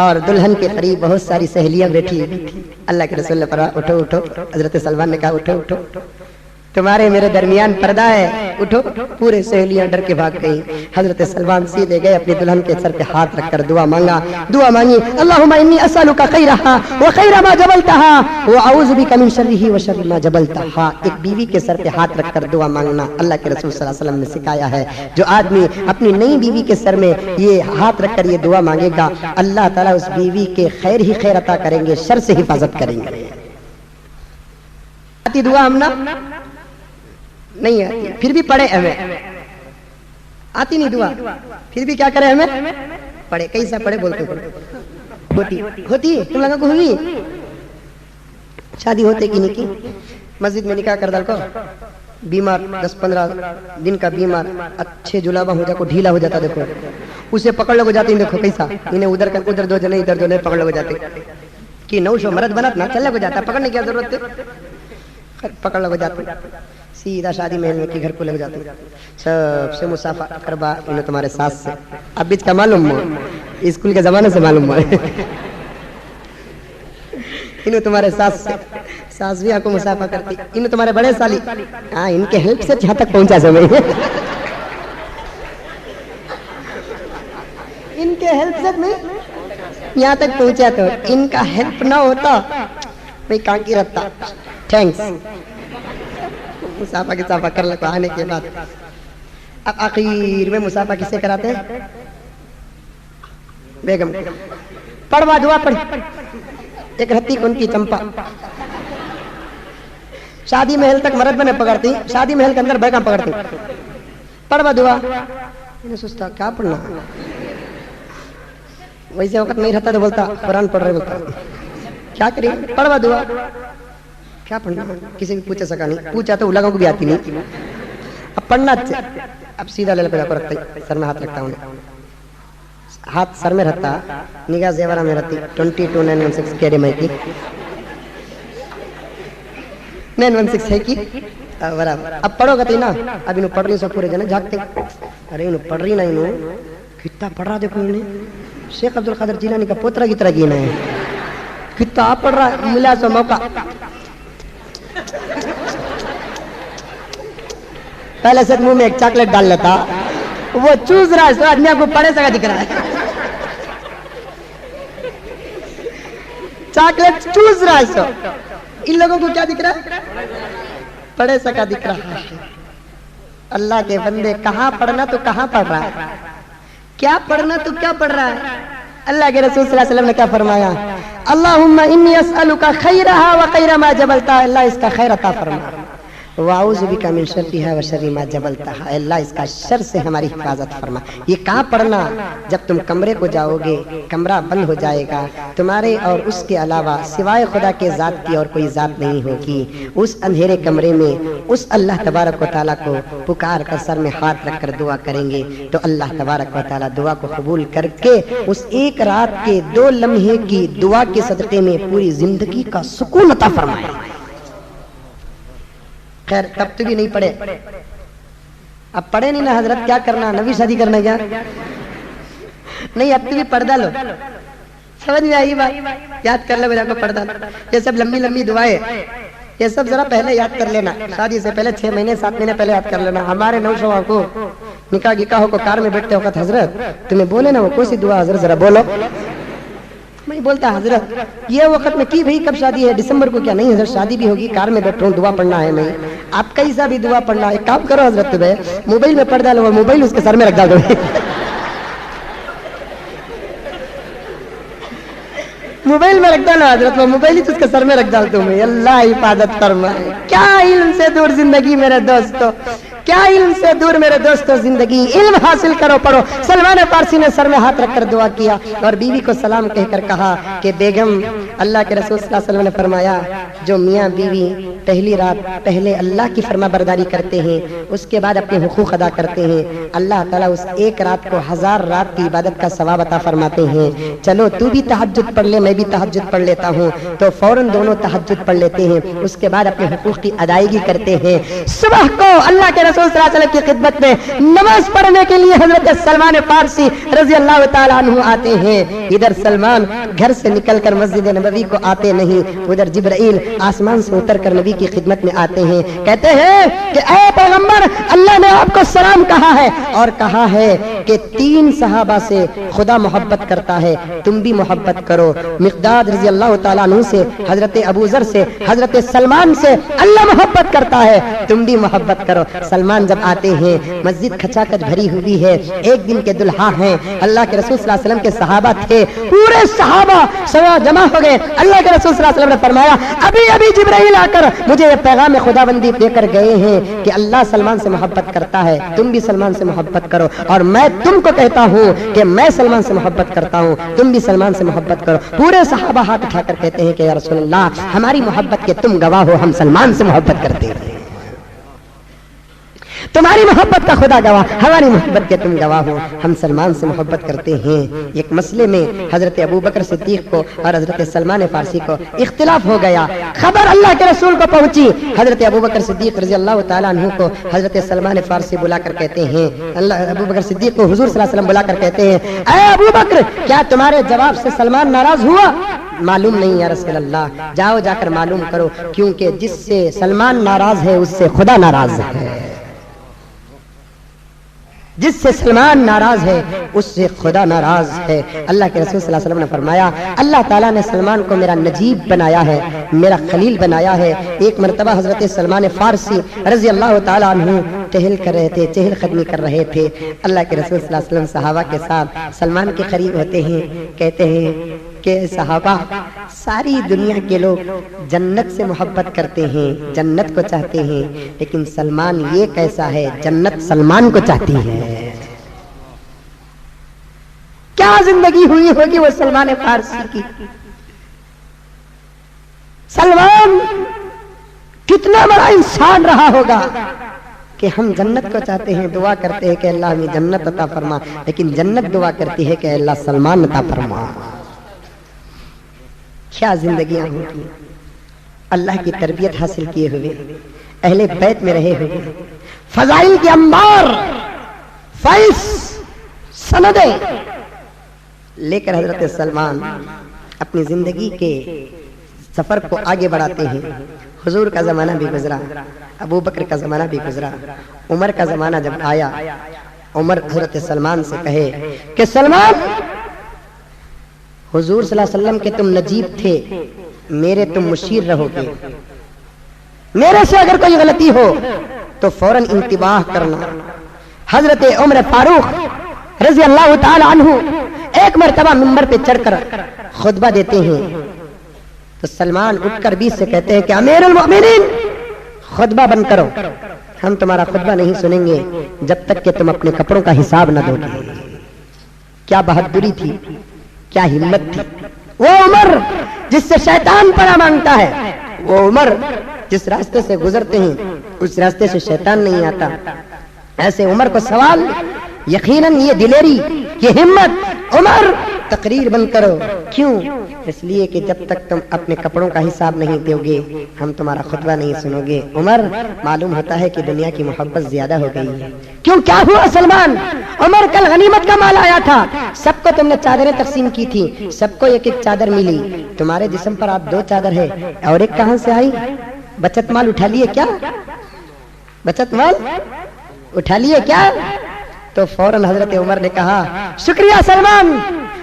Speaker 2: اور دلہن کے قریب بہت ساری سہیلیاں بیٹھی۔ اللہ کے رسول نے فرمایا اٹھو اٹھو، حضرت سلمان نے کہا اٹھو اٹھو، تمہارے میرے درمیان پردہ ہے، اٹھو۔ پورے سہیلیاں ڈر کے بھاگ گئی۔ حضرت سلمان سیدھے گئے، اپنی دلہن کے سر پہ ہاتھ رکھ کر دعا مانگا، دعا مانگی، اللہم انی اسألک خیرہا وخیر ما جبلتہا واعوذ بک من شرہ وشر ما جبلتہا۔ ایک بیوی کے سر پہ ہاتھ رکھ کر دعا مانگنا اللہ کے رسول صلی اللہ علیہ وسلم نے سکھایا ہے۔ جو آدمی اپنی نئی بیوی کے سر میں یہ ہاتھ رکھ کر یہ دعا مانگے گا، اللہ تعالیٰ اس بیوی کے خیر ہی خیر عطا کریں گے، شر سے حفاظت کریں گے۔ آتی دعا ہم نا نہیں آتی، پھر بھی پڑھے ہمیں، آتی نہیں دعا پھر بھی کیا کرے ہمیں پڑھے، کیسا پڑھے بولتے ہوتی تم لوگوں کو ہوئی شادی ہوتے کی نہیں کی؟ مسجد میں نکاح کر ڈال کو بیمار 10-15 دن کا بیمار، اچھے جلابہ ہو جا کو ڈھیلا ہو جاتا، دیکھو اسے پکڑ لگو جاتے ہیں، دیکھو کیسا انہیں ادھر کر ادھر دو جنے ادھر دو جنے پکڑ لگو جاتے کہ نوشو مرد بنات نہ چل لگو جاتا، پکڑنے کی ضرورت ہے، پکڑ لگو جاتے سیدھا شادی محل میں کے گھر کو لگ جاتے، سب سے مسافہ کربا انہیں تمہارے ساس سے، اب بیچ کا معلوم ہو اسکول کے زمانے سے معلوم ہو انہیں تمہارے ساس سے، ساس بھی آپ کو مسافہ کرتی، انہیں تمہارے بڑے سالی، ہاں ان کے ہیلپ سے جہاں تک پہنچا سمجھ ان کے ہیلپ سے میں یہاں تک پہنچا، تو ان کا ہیلپ نہ ہوتا میں کہاں کی رہتا۔ تھینکس، مسافہ کی صافہ کر لگو آنے کے بعد اب آخر میں مسافہ کسے کراتے ہیں؟ بیگم پڑھوا دعا پڑھ، ایک رتی کن کی چمپا، شادی محل تک مرد بنے پکڑتی، شادی محل کے اندر بیگم پکڑتی، پڑھوا دعا، انہیں سوچتا کیا پڑھنا، ویسے وقت نہیں رہتا تو بولتا قرآن پڑھ رہے، بولتا کیا کریں پڑھوا دعا، کیا پڑھنا، کسی بھی پوچھے سکا نہیں، پوچھا تو لوگوں کو بھی آتی نہیں، اب پڑھنا اچھا، اب سیدھا لے لے کو رکھتا ہے، سر میں ہاتھ رکھتا ہوں، ہاتھ سر میں رکھتا، نگاہ زیورہ میں رہتی 22916 کے ڈے میں کی 916 ہے کی برابر۔ اب پڑھو گا نا، اب انہوں پڑھ رہی سو پورے جنے جھاگتے، ارے انہوں پڑھ رہی نا، انہوں کتنا پڑھ رہا دیکھو انہیں، شیخ عبدالقادر جیلانی کا پوترا کی طرح گینا ہے، کتنا آپ پڑھ رہا، ملا سو موقع پہلے سے منہ میں ایک چاکلیٹ ڈال لیتا، وہ چوز رہا ہے، سو آدمی آپ کو پڑھے سکا دکھ رہا ہے، چاکلیٹ چوز رہا ہے، سو ان لوگوں کو کیا دکھ رہا ہے پڑھے سکا دکھ رہا ہے۔ اللہ کے بندے کہاں پڑھنا تو کہاں پڑھ رہا ہے، کیا پڑھنا تو کیا پڑھ رہا ہے۔ اللہ کے رسول صلی اللہ علیہ وسلم نے کیا فرمایا، اللہم انی اسألک خیرہا وخیر ما جبلتہا، اللہ اس کا خیر عطا فرما، واعوذ بک من شرہا وشر ما جبلتہا، اللہ اس کا شر سے ہماری حفاظت فرما۔ یہ کہاں پڑھنا، جب تم کمرے کو جاؤ گے، کمرہ بند ہو جائے گا، تمہارے اور اس کے علاوہ سوائے خدا کے ذات کی اور کوئی ذات نہیں ہوگی، اس اندھیرے کمرے میں اس اللہ تبارک و تعالیٰ کو پکار کر سر میں ہاتھ رکھ کر دعا کریں گے تو اللہ تبارک و تعالیٰ دعا کو قبول کر کے اس ایک رات کے 2 لمحے کی دعا کے صدقے میں پوری زندگی کا سکون عطا فرمائے۔ خیر تب تو بھی نہیں پڑھے، اب پڑھے نہیں نا حضرت، کیا کرنا، نبی شادی کرنا کیا نہیں، اب تو بھی پڑھ ڈالو، سمجھ میں آئی بات، یاد کر لو میرا کو پڑھ ڈالو، یہ سب لمبی لمبی دعائیں یہ سب ذرا پہلے یاد کر لینا، شادی سے پہلے 6 مہینے 7 مہینے پہلے یاد کر لینا۔ ہمارے نوجوانوں کو نکاح کو کار میں بیٹھتے وقت حضرت تمہیں بولے نا وہ کوئی سی دعا حضرت ذرا بولو، میں بولتا حضرت یہ وقت میں کی بھئی کب شادی ہے، دسمبر کو، کیا نہیں حضرت شادی بھی ہوگی، کار میں بیٹھ رہا ہوں دعا پڑھنا ہے، میں آپ کیسا بھی دعا پڑھنا ہے، ایک کام کرو حضرت، تمہیں موبائل میں پڑھ ڈالو، وہ موبائل اس کے سر میں رکھ ڈالو موبائل میں رکھتا نا حضرت، وہ موبائل ہی تو اس کے سر میں رکھ ڈالتا ہوں. اللہ حفاظت فرمائے. کیا علم سے دور زندگی میرے دوستو، کیا علم سے دور میرے دوستو زندگی. علم حاصل کرو، پڑھو. سلمان فارسی نے سر میں ہاتھ رکھ کر دعا کیا اور بیوی کو سلام کہہ کر کہا کہ بیگم، اللہ کے رسول صلی اللہ علیہ وسلم نے فرمایا جو میاں بیوی پہلی رات پہلے اللہ کی فرما برداری کرتے ہیں، اس کے بعد اپنے حقوق ادا کرتے ہیں، اللہ تعالیٰ اس ایک رات کو 1000 رات کی عبادت کا ثواب عطا فرماتے ہیں. چلو تو بھی تہجد پڑھ لے، میں بھی تہجد پڑھ لیتا ہوں. تو فوراً دونوں تہجد پڑھ لیتے ہیں، اس کے بعد اپنے حقوق کی ادائیگی کرتے ہیں. صبح کو اللہ کے رسول صلی اللہ علیہ وسلم کی خدمت میں نماز پڑھنے کے لیے حضرت سلمان فارسی رضی اللہ تعالیٰ عنہ آتے ہیں. ادھر سلمان گھر سے نکل کر مسجد نبوی کو آتے نہیں، ادھر جبرائیل آسمان سے اتر کر نبی کی خدمت میں آتے ہیں. کہتے ہیں کہ اے پیغمبر، اللہ نے آپ کو سلام کہا ہے اور کہا ہے کہ 3 صحابہ سے خدا محبت کرتا ہے، تم بھی محبت کرو. مقداد رضی اللہ تعالیٰ عنہ سے، حضرت ابو ذر سے، حضرت سلمان سے اللہ محبت کرتا ہے، تم بھی محبت کرو. سلمان جب آتے ہیں، مسجد کھچا کچ بھری ہوئی ہے، ایک دن کے دلہا ہیں. اللہ کے رسول صلی اللہ علیہ وسلم کے صحابہ تھے، پورے صحابہ جمع ہو گئے. اللہ کے رسول صلی اللہ علیہ وسلم نے فرمایا ابھی ابھی جبرائیل آ کر مجھے یہ پیغام خداوندی دے کر گئے ہیں کہ اللہ سلمان سے محبت کرتا ہے، تم بھی سلمان سے محبت کرو. اور میں تم کو کہتا ہوں کہ میں سلمان سے محبت کرتا ہوں، تم بھی سلمان سے محبت کرو. پورے صحابہ ہاتھ اٹھا کر کہتے ہیں کہ یا رسول اللہ، ہماری محبت کے تم گواہ ہو، ہم سلمان سے محبت کرتے ہیں. تمہاری محبت کا خدا گواہ، ہماری محبت کے تم گواہ ہو، ہم سلمان سے محبت کرتے ہیں. ایک مسئلے میں حضرت ابوبکر صدیق کو اور حضرت سلمان فارسی کو اختلاف ہو گیا. خبر اللہ کے رسول کو پہنچی. حضرت ابوبکر صدیق رضی اللہ تعالیٰ عنہ کو حضرت سلمان فارسی بلا کر کہتے ہیں، ابوبکر صدیق کو حضور صلی اللہ علیہ وسلم بلا کر کہتے ہیں اے ابوبکر، کیا تمہارے جواب سے سلمان ناراض ہوا؟ معلوم نہیں یا رسول اللہ. جاؤ جا کر معلوم کرو، کیونکہ جس سے سلمان ناراض ہے اس سے خدا ناراض ہے. جس سے سلمان ناراض ہے اس سے خدا ناراض ہے. اللہ کے رسول صلی اللہ علیہ وسلم نے فرمایا اللہ تعالیٰ نے سلمان کو میرا نجیب بنایا ہے، میرا خلیل بنایا ہے. ایک مرتبہ حضرت سلمان فارسی رضی اللہ تعالیٰ عنہ ٹہل کر رہے تھے، چہل قدمی کر رہے تھے. اللہ کے رسول صلی اللہ علیہ وسلم صحابہ کے ساتھ سلمان کے قریب ہوتے ہیں. کہتے ہیں کہ صحابہ، ساری دنیا کے لوگ جنت سے محبت کرتے ہیں، جنت کو چاہتے ہیں، لیکن سلمان یہ کیسا ہے، جنت سلمان کو چاہتی ہے. کیا زندگی ہوئی ہوگی وہ سلمان فارسی کی. سلمان کتنا بڑا انسان رہا ہوگا کہ ہم جنت کو چاہتے ہیں، دعا کرتے ہیں کہ اللہ ہمیں جنت عطا فرما، لیکن جنت دعا کرتی ہے کہ اللہ سلمان عطا فرما. کیا زندگیاں ہوتی. اللہ کی تربیت حاصل کیے ہوئے، اہل بیت میں رہے ہوئے، فضائل کے انبار، فیض، سندیں لے کر حضرت سلمان اپنی زندگی کے سفر کو آگے بڑھاتے ہیں. حضور کا زمانہ بھی گزرا، ابو بکر کا زمانہ بھی گزرا، عمر کا زمانہ جب آیا، عمر حضرت سلمان سے کہے کہ سلمان، حضور صلی اللہ علیہ وسلم کے تم نجیب تھے، میرے تم مشیر رہو گے، میرے سے اگر کوئی غلطی ہو تو فوراً انتباہ کرنا. حضرت عمر فاروق رضی اللہ تعالی عنہ ایک مرتبہ منبر پہ چڑھ کر خطبہ دیتے ہیں تو سلمان اٹھ کر بیچ سے کہتے ہیں کہ امیر المؤمنین، خطبہ بند کرو، ہم تمہارا خطبہ نہیں سنیں گے جب تک کہ تم اپنے کپڑوں کا حساب نہ دو گے. کیا بہادری تھی، کیا ہمت تھی. وہ عمر جس سے شیطان پناہ مانگتا ہے، وہ عمر جس راستے سے گزرتے ہیں اس راستے سے شیطان نہیں آتا. ایسے عمر کو سوال، یقیناً یہ دلیری، یہ ہمت. عمر تقریر بند کرو. کیوں؟ اس لیے کہ جب تک تم اپنے کپڑوں کا حساب نہیں دو گے ہم تمہارا خطبہ نہیں سنو گے. عمر، معلوم ہوتا ہے کہ دنیا کی محبت زیادہ ہو گئی ہے. کیوں، کیا ہوا سلمان؟ عمر، کل غنیمت کا مال آیا تھا، سب کو تم نے چادریں تقسیم کی تھی، سب کو ایک ایک چادر ملی، تمہارے جسم پر آپ 2 چادر ہے اور ایک کہاں سے آئی؟ بچت مال اٹھا لیے کیا؟ بچت مال اٹھا لیے کیا؟ تو فوراً حضرت عمر نے کہا شکریہ سلمان،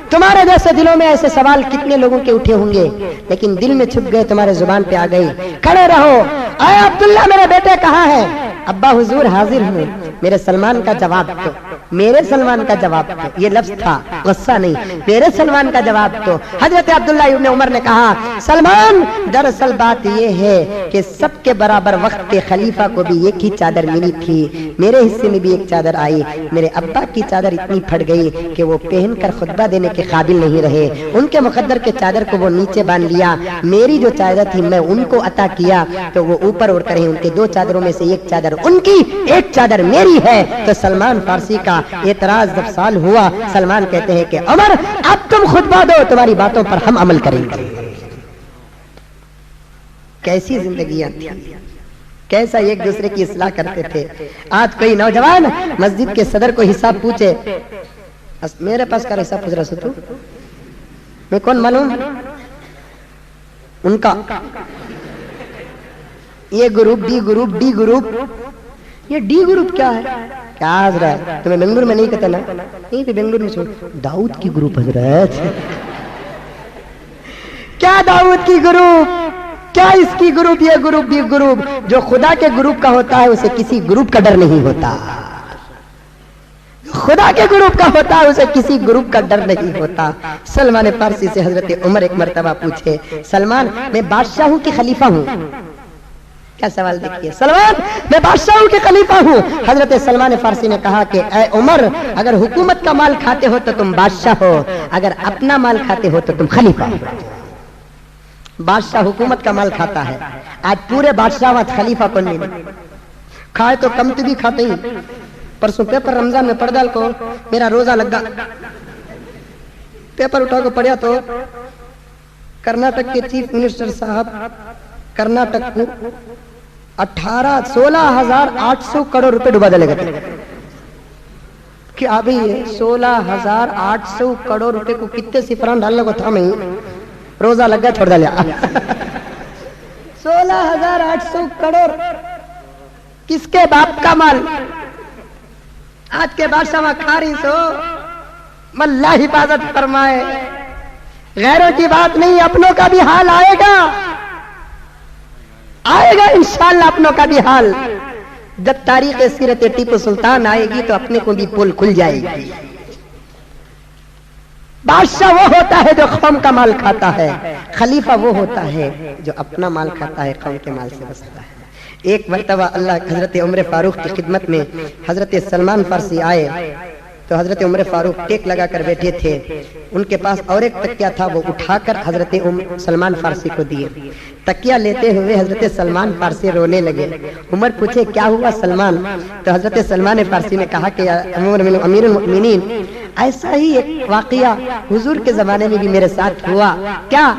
Speaker 2: تمہارے جیسے دلوں میں ایسے سوال کتنے لوگوں کے اٹھے ہوں گے لیکن دل میں چھپ گئے، تمہارے زبان پہ آ گئی. کھڑے رہو. اے عبداللہ، میرے بیٹے کہاں ہے؟ ابا حضور حاضر ہوں. میرے سلمان کا جواب دو. میرے سلمان کا جواب تو یہ لفظ تھا غصہ نہیں، میرے سلمان کا جواب تو حضرت عبداللہ ابن عمر نے کہا سلمان دراصل بات یہ ہے کہ سب کے برابر وقت کے خلیفہ کو بھی ایک ہی چادر ملی تھی، میرے حصے میں بھی ایک چادر آئی، میرے ابا کی چادر اتنی پھٹ گئی کہ وہ پہن کر خطبہ دینے کے قابل نہیں رہے، ان کے مقدر کے چادر کو وہ نیچے باندھ لیا، میری جو چادر تھی میں ان کو عطا کیا تو وہ اوپر اڑ کر ہیں، ان کے دو چادروں میں سے ایک چادر ان کی ایک چادر میری ہے۔ تو سلمان فارسی کا اعتراض جب سال ہوا، سلمان کہتے ہیں کہ عمر اب تم خطبہ دو، تمہاری باتوں پر ہم عمل کریں گے۔ کیسی زندگیاں تھیں، کیسا ایک دوسرے کی اصلاح کرتے تھے۔ آج کوئی نوجوان مسجد کے صدر کو حساب پوچھے، میرے پاس کا حساب پوچھ رہا سو تو میں کون معلوم ان کا، یہ group D group D group, یہ ڈی گروپ کیا ہے؟ کیا حضرت تمہیں بنگلور میں نہیں کہتا نا؟ نہیں تو بنگلور میں چھوڑ، داؤد کی گروپ حضرت، کیا داؤد کی گروپ، کیا اس کی گروپ، یہ گروپ ڈی گروپ، جو خدا کے گروپ کا ہوتا ہے اسے کسی گروپ کا ڈر نہیں ہوتا، خدا کے گروپ کا ہوتا ہے اسے کسی گروپ کا ڈر نہیں ہوتا۔ سلمان فارسی سے حضرت عمر ایک مرتبہ پوچھے، سلمان میں بادشاہ ہوں کہ خلیفہ ہوں؟ کیا سوال دیکھیے، سلمان میں بادشاہ ہوں کہ خلیفہ ہوں؟ حضرت سلمان فارسی نے کہا کہ اے عمر اگر حکومت کا مال کھاتے ہو تو تم بادشاہ ہو، اگر اپنا مال کھاتے ہو تو تم خلیفہ ہو۔ بادشاہ حکومت کا مال کھاتا ہے، آج پورے بادشاہت خلیفہ کو نہیں کھائے تو کم تو بھی کھاتے ہی۔ پرسوں پیپر رمضان میں پڑھ ڈال کو میرا روزہ لگا، پیپر اٹھا کو پڑھیا تو کرناٹک کے چیف منسٹر صاحب کرناٹک کو 16,800 کروڑ روپے ڈبا دلے گئے کہ ابھی 16,800 کروڑ روپے کو کتنے صفران ڈالنے کو تھا، میں روزہ لگا چھوڑ دلیا 16,800 کروڑ کس کے باپ کا مال؟ آج کے بادشاہ کھا رہی سو، اللہ حفاظت فرمائے، غیروں کی بات نہیں، اپنوں کا بھی حال آئے گا، آئے گا انشاءاللہ اپنوں کا بھی حال۔ جب تاریخ سیرت ٹیپو سلطان آئے گی تو اپنے کو بھی پول کھل جائے گی۔ بادشاہ وہ ہوتا ہے جو قوم کا مال کھاتا ہے، خلیفہ وہ ہوتا ہے جو اپنا مال کھاتا ہے، قوم کے مال سے بچتا ہے۔ ایک مرتبہ اللہ حضرت عمر فاروق کی خدمت میں حضرت سلمان فارسی آئے تو حضرت عمر فاروق ٹیک لگا کر بیٹھے تھے، ان کے پاس اور ایک تکیہ تھا، وہ اٹھا کر حضرت سلمان فارسی کو دیے۔ تکیہ لیتے ہوئے حضرت سلمان فارسی رونے لگے۔ عمر پوچھے کیا ہوا سلمان؟ تو حضرت سلمان فارسی نے کہا کہ امیر المؤمنین ایسا ہی ایک واقعہ حضور کے زمانے میں بھی میرے ساتھ ہوا۔ کیا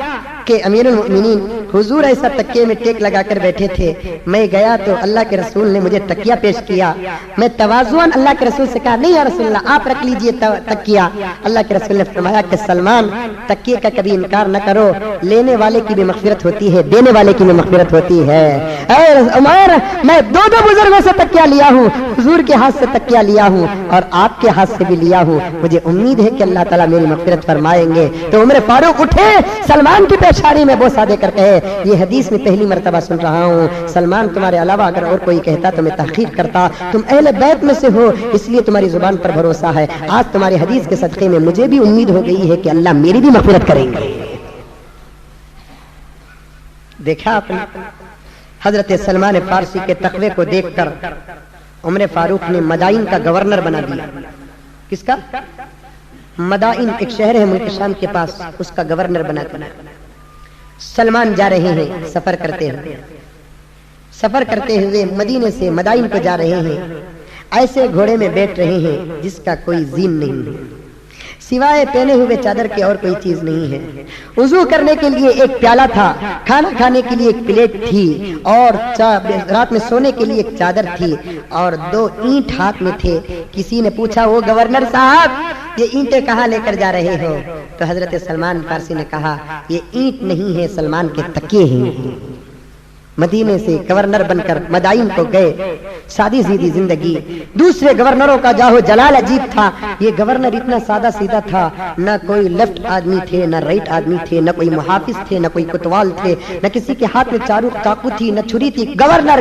Speaker 2: کہ امیر المؤمنین حضور ایسا تکیے میں ٹیک لگا کر بیٹھے تھے، میں گیا تو اللہ کے رسول نے مجھے تکیہ پیش کیا، میں تواضعاً اللہ کے رسول سے کہا نہیں یا رسول اللہ آپ رکھ لیجئے تکیہ۔ اللہ کے رسول نے فرمایا کہ سلمان تکیے کا کبھی انکار نہ کرو، لینے والے کی بھی مغفرت ہوتی ہے، دینے والے کی بھی مغفرت ہوتی ہے۔ اے عمر میں دو بزرگوں سے تکیہ لیا ہوں، حضور کے ہاتھ سے تکیہ لیا ہوں اور آپ کے ہاتھ سے بھی لیا ہوں، مجھے امید ہے کہ اللہ تعالیٰ میری مغفرت فرمائیں گے۔ تو عمر فاروق اٹھے، سلمان کی پیشانی میں بوسہ دے کر کہے یہ حدیث میں پہلی مرتبہ سن رہا ہوں، سلمان تمہارے علاوہ اگر اور کوئی کہتا تو میں تحقیق کرتا، تم اہل بیت میں سے ہو اس لیے تمہاری زبان پر بھروسہ ہے، آج تمہاری حدیث کے صدقے میں مجھے بھی امید ہو گئی ہے کہ اللہ میری بھی مغفرت کریں گے۔ دیکھا آپ نے حضرت سلمان فارسی کے تقوی کو دیکھ کر عمر فاروق نے مدائن کا گورنر بنا دیا۔ کس کا؟ مدائن ایک شہر ہے ملک شام کے پاس، اس کا گورنر بنا کر سلمان جا رہے ہیں سفر کرتے ہوئے مدینے سے مدائن کو جا رہے ہیں، ایسے گھوڑے میں بیٹھ رہے ہیں جس کا کوئی زین نہیں ہے، سوائے پہنے ہوئے چادر کے اور کوئی چیز نہیں ہے۔ وضو کرنے کے لیے ایک پیالہ تھا، کھانا کھانے کے لیے ایک پلیٹ تھی، اور رات میں سونے کے لیے ایک چادر تھی، اور 2 اینٹ ہاتھ میں تھے۔ کسی نے پوچھا وہ گورنر صاحب یہ اینٹیں کہاں لے کر جا رہے ہو؟ تو حضرت سلمان فارسی نے کہا یہ اینٹ نہیں ہے، سلمان کے تکیے ہیں۔ مدینے سے گورنر بن کر مدائن کو گئے، سادی سیدھی زندگی، دوسرے گورنروں کا جاہو جلال عجیب تھا، یہ گورنر اتنا سادہ سیدھا تھا، نہ کوئی لیفٹ آدمی تھے نہ رائٹ آدمی تھے، نہ کوئی محافظ تھے نہ کوئی کوتوال تھے، نہ کسی کے ہاتھ میں چاقو تھی نہ چھری تھی، گورنر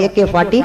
Speaker 2: AK-47